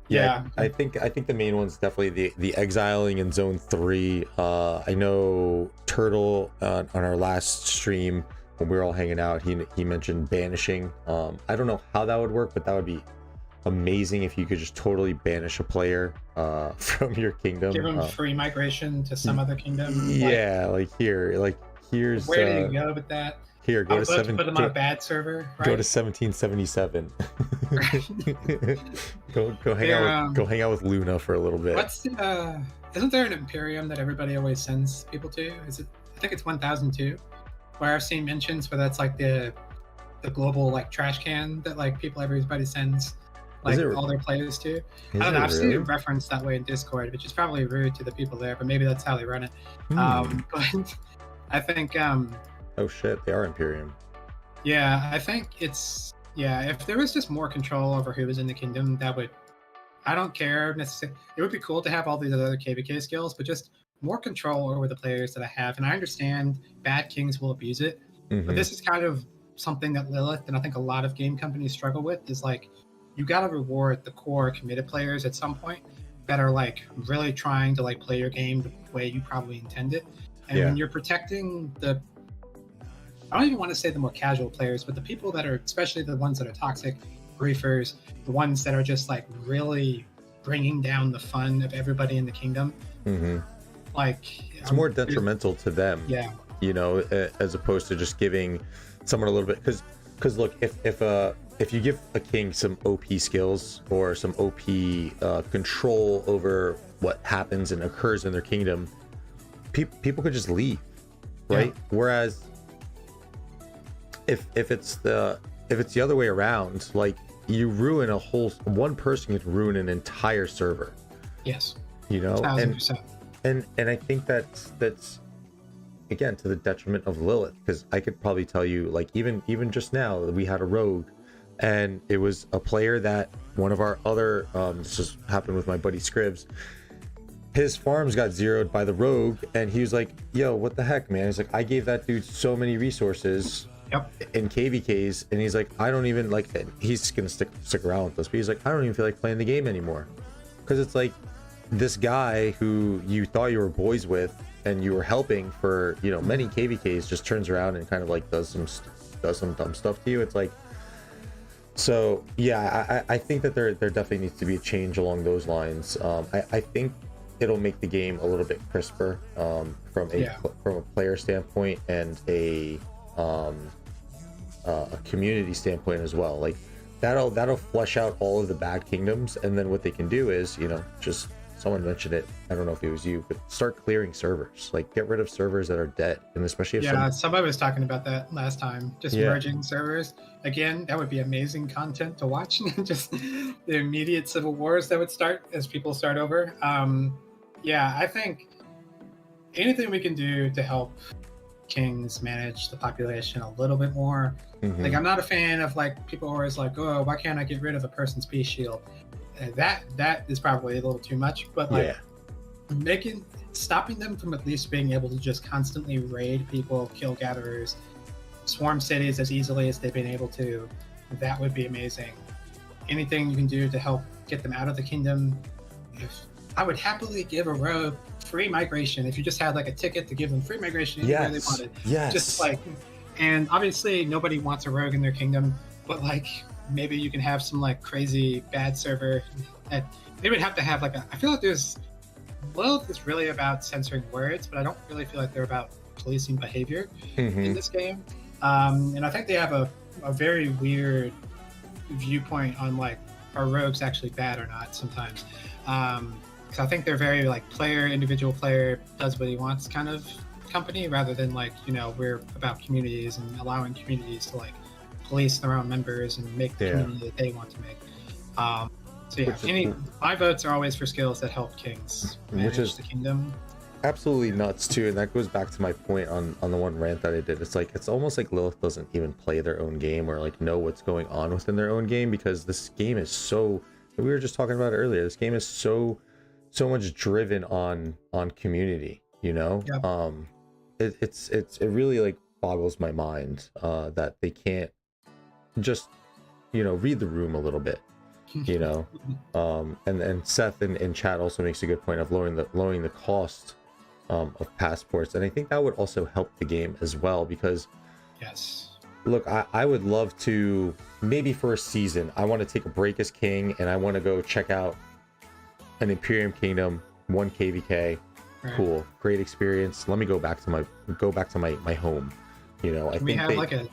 Yeah. I think the main one's definitely the exiling in zone 3. I know Turtle on our last stream when we were all hanging out, he mentioned banishing. I don't know how that would work, but that would be amazing if you could just totally banish a player from your kingdom.
Give them free migration to some other kingdom.
Yeah, here's
where do you go with that?
Here, go to
put them on a bad server. Right?
Go to 1777. go hang out with Luna for a little bit.
Isn't there an Imperium that everybody always sends people to? I think it's 1002, where I've seen mentions where that's like the global like trash can that like everybody sends like all their players to. I don't know. I've seen it referenced that way in Discord, which is probably rude to the people there, but maybe that's how they run it. But I think
oh shit, they are Imperium.
Yeah, I think if there was just more control over who was in the kingdom, I don't care necessarily. It would be cool to have all these other KVK skills, but just more control over the players that I have. And I understand bad kings will abuse it, but this is kind of something that Lilith and I think a lot of game companies struggle with is like, you got to reward the core committed players at some point that are like really trying to like play your game the way you probably intended. And when you're protecting the, I don't even want to say the more casual players, but the people that are, especially the ones that are toxic, griefers, the ones that are just like really bringing down the fun of everybody in the kingdom. Like
it's more detrimental to them.
Yeah.
You know, as opposed to just giving someone a little bit, because look, if you give a king some OP skills or some OP control over what happens and occurs in their kingdom, people could just leave, right? Yeah. Whereas if it's the other way around, like you ruin one person can ruin an entire server.
Yes.
You know,
1000%.
And I think that's again to the detriment of Lilith, because I could probably tell you, like even just now we had a rogue, and it was a player that one of our other this just happened with my buddy Scribs. His farms got zeroed by the rogue, and he was like, yo, what the heck, man? He's like, I gave that dude so many resources in KVKs, and he's like, I don't even like, he's gonna stick around with us, but he's like, I don't even feel like playing the game anymore, because it's like this guy who you thought you were boys with and you were helping for, you know, many KVKs just turns around and kind of like does some dumb stuff to you. It's like, so yeah, I think that there definitely needs to be a change along those lines. I think it'll make the game a little bit crisper from a player standpoint and a community standpoint as well. Like that'll flush out all of the bad kingdoms, and then what they can do is, you know, just, someone mentioned it, I don't know if it was you, but start clearing servers. Like get rid of servers that are dead, and especially if
somebody was talking about that last time, just merging servers again. That would be amazing content to watch. Just the immediate civil wars that would start as people start over. I think anything we can do to help kings manage the population a little bit more. Like I'm not a fan of like people are always like, oh, why can't I get rid of a person's peace shield? That is probably a little too much, but like stopping them from at least being able to just constantly raid people, kill gatherers, swarm cities as easily as they've been able to, that would be amazing. Anything you can do to help get them out of the kingdom. I would happily give a rogue free migration if you just had like a ticket to give them free migration anywhere they wanted. Just like, and obviously nobody wants a rogue in their kingdom, but like maybe you can have some like crazy bad server that they would have to have like I feel like Lilith is really about censoring words, but I don't really feel like they're about policing behavior in this game. And I think they have a very weird viewpoint on like, are rogues actually bad or not sometimes. Because I think they're very like individual player does what he wants kind of company, rather than like, you know, we're about communities and allowing communities to like police their own members and make the community that they want to make. My votes are always for skills that help kings manage the kingdom.
Absolutely nuts too, and that goes back to my point on the one rant that I did. It's like, it's almost like Lilith doesn't even play their own game or like know what's going on within their own game, because this game is so, we were just talking about it earlier, this game is so much driven on community, you know. It really like boggles my mind that they can't just, you know, read the room a little bit, you know. And Seth in chat also makes a good point of lowering the cost of passports, and I think that would also help the game as well, because look, I would love to, maybe for a season, I want to take a break as king and I want to go check out an Imperium Kingdom, 1 KVK. Cool, great experience. Let me go back to my home, you know. I think we have like a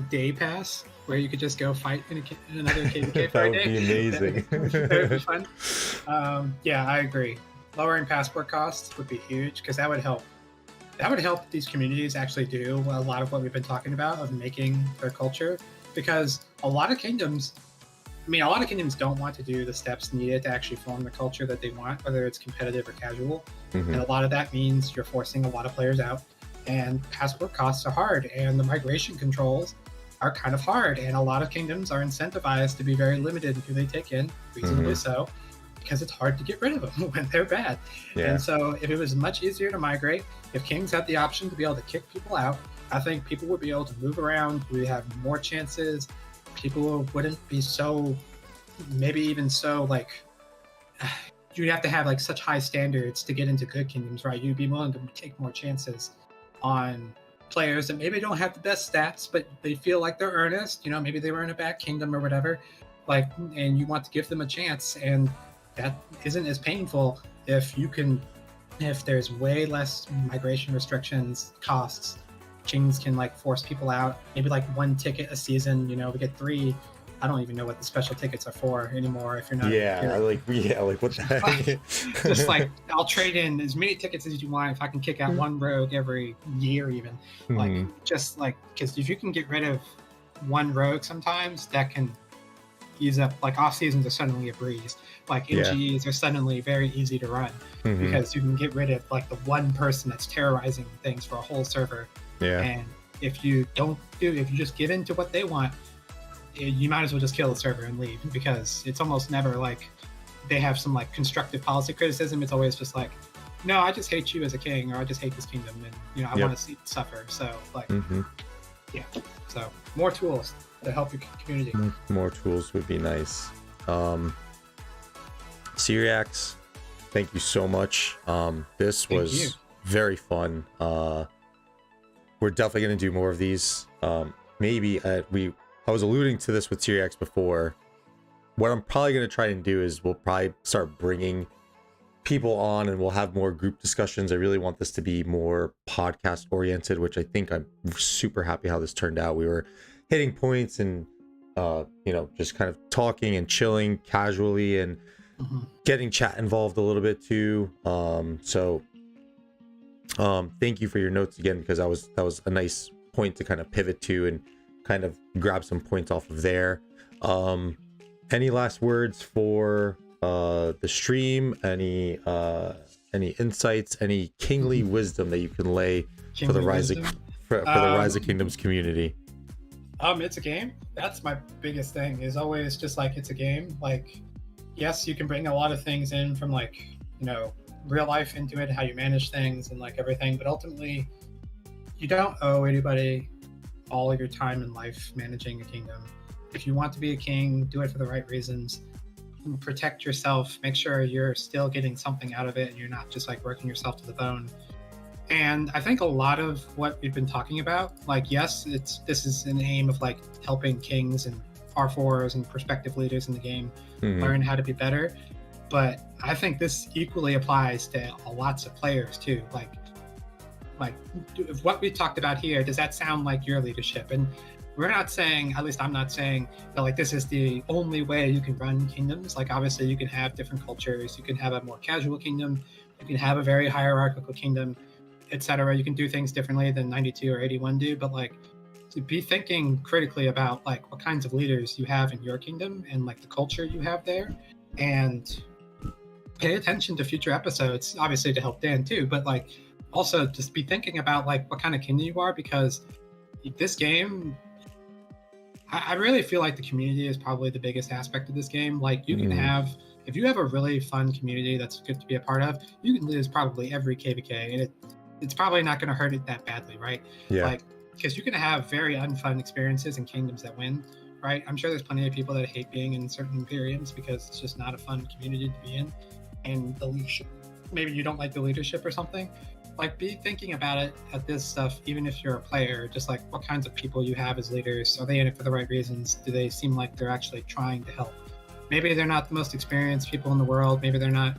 day pass where you could just go fight in another KVK for a day.
That would be amazing.
That would be fun. I agree. Lowering passport costs would be huge, because that would help these communities actually do a lot of what we've been talking about of making their culture, because a lot of kingdoms don't want to do the steps needed to actually form the culture that they want, whether it's competitive or casual. And a lot of that means you're forcing a lot of players out, and passport costs are hard, and the migration controls are kind of hard, and a lot of kingdoms are incentivized to be very limited in who they take in, reasonably so, because it's hard to get rid of them when they're bad. And so if it was much easier to migrate, if kings had the option to be able to kick people out I think people would be able to move around. We have more chances. People wouldn't be so, maybe even so like, you'd have to have like such high standards to get into good kingdoms, right? You'd be willing to take more chances on players that maybe don't have the best stats, but they feel like they're earnest. You know, maybe they were in a bad kingdom or whatever, like, and you want to give them a chance, and that isn't as painful if you can, if there's way less migration restrictions, costs. Kings can like force people out, maybe like 1 ticket a season. You know, we get 3. I don't even know what the special tickets are for anymore. If you're not,
like what the heck?
Just like I'll trade in as many tickets as you want if I can kick out 1 rogue every year, even. Like just like, because if you can get rid of 1 rogue, sometimes that can ease up. Like off seasons are suddenly a breeze. Like MGEs are suddenly very easy to run because you can get rid of like the 1 person that's terrorizing things for a whole server.
Yeah.
And if you just give in to what they want, you might as well just kill the server and leave, because it's almost never like they have some like constructive policy criticism. It's always just like, no, I just hate you as a king, or I just hate this kingdom, and you know I want to see it suffer. So like, yeah. So more tools to help your community.
More tools would be nice. Syriax, thank you so much. This was very fun. We're definitely going to do more of these. Maybe I was alluding to this with Syriax before. What I'm probably going to try and do is we'll probably start bringing people on, and we'll have more group discussions. I really want this to be more podcast oriented, which I think I'm super happy how this turned out. We were hitting points and just kind of talking and chilling casually and getting chat involved a little bit too. Thank you for your notes again, because that was a nice point to kind of pivot to and kind of grab some points off of there. Any last words for the stream? Any insights, any kingly wisdom that you can lay for the Rise of Kingdoms community?
It's a game. That's my biggest thing, is always just like, it's a game. Like, yes, you can bring a lot of things in from like, you know, real life into it, how you manage things and like everything, but ultimately you don't owe anybody all of your time in life managing a kingdom. If you want to be a king, do it for the right reasons. Protect yourself, make sure you're still getting something out of it and you're not just like working yourself to the bone. And I think a lot of what we've been talking about, like, yes, this is an aim of like helping kings and R4s and prospective leaders in the game learn how to be better. But I think this equally applies to lots of players too. Like what we talked about here, does that sound like your leadership? And we're not saying, at least I'm not saying, that like this is the only way you can run kingdoms. Like obviously you can have different cultures, you can have a more casual kingdom, you can have a very hierarchical kingdom, etc. You can do things differently than 92 or 81 do, but like to be thinking critically about like what kinds of leaders you have in your kingdom and like the culture you have there, and pay attention to future episodes, obviously to help Dan too, but like also just be thinking about like what kind of kingdom you are, because this game, I really feel like the community is probably the biggest aspect of this game. Like you can have, if you have a really fun community that's good to be a part of, you can lose probably every KVK and it's probably not going to hurt it that badly, right?
Yeah.
Like, because you can have very unfun experiences in kingdoms that win, right? I'm sure there's plenty of people that hate being in certain Imperiums because it's just not a fun community to be in. And the leadership, maybe you don't like the leadership or something. Like, be thinking about it at this stuff, even if you're a player, just like what kinds of people you have as leaders. Are they in it for the right reasons? Do they seem like they're actually trying to help? Maybe they're not the most experienced people in the world. Maybe they're not,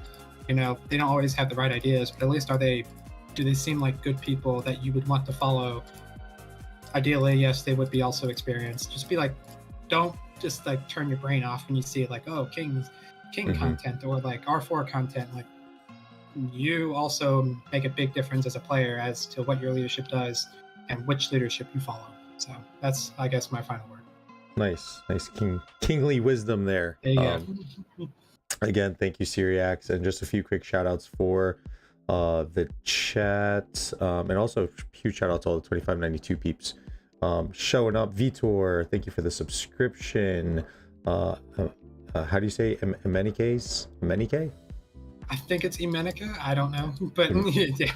they don't always have the right ideas, but at least do they seem like good people that you would want to follow? Ideally, yes, they would be also experienced. Just be like, don't just like turn your brain off when you see like, oh, king content or like R4 content. Like, you also make a big difference as a player as to what your leadership does and which leadership you follow. So that's, I guess, my final word.
Nice kingly wisdom there.
There you go.
Again, thank you, Syriax, and just a few quick shout outs for the chat, and also huge shout out to all the 2592 peeps showing up. Vitor, thank you for the subscription. How do you say Amenike?
I think it's Emenica. I don't know, but yeah,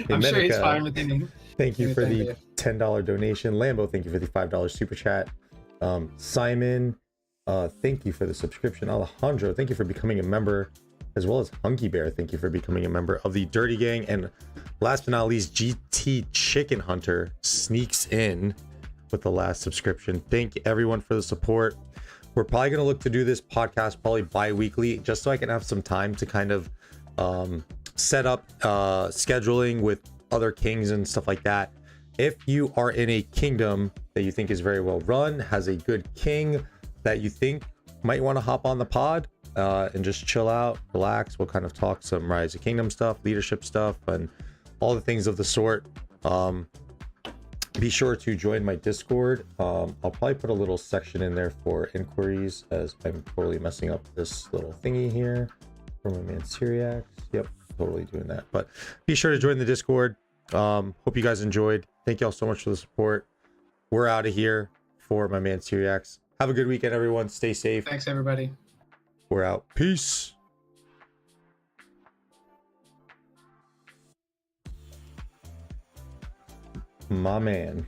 I'm sure he's
Emenica,
fine with the name.
thank you for the $10 donation. Lambo, thank you for the $5 super chat. Simon, thank you for the subscription. Alejandro, thank you for becoming a member, as well as Hunky Bear, thank you for becoming a member of the Dirty Gang. And last but not least, GT Chicken Hunter sneaks in with the last subscription. Thank everyone for the support. We're probably going to look to do this podcast probably bi-weekly, just so I can have some time to kind of set up scheduling with other kings and stuff like that. If you are in a kingdom that you think is very well run, has a good king that you think might want to hop on the pod and just chill out, relax, we'll kind of talk some Rise of Kingdom stuff, leadership stuff, and all the things of the sort. Be sure to join my Discord. I'll probably put a little section in there for inquiries, as I'm totally messing up this little thingy here for my man Syriax. Yep, totally doing that. But be sure to join the Discord. Hope you guys enjoyed. Thank you all so much for the support. We're out of here for my man Syriax. Have a good weekend, everyone. Stay safe.
Thanks, everybody.
We're out. Peace. My man.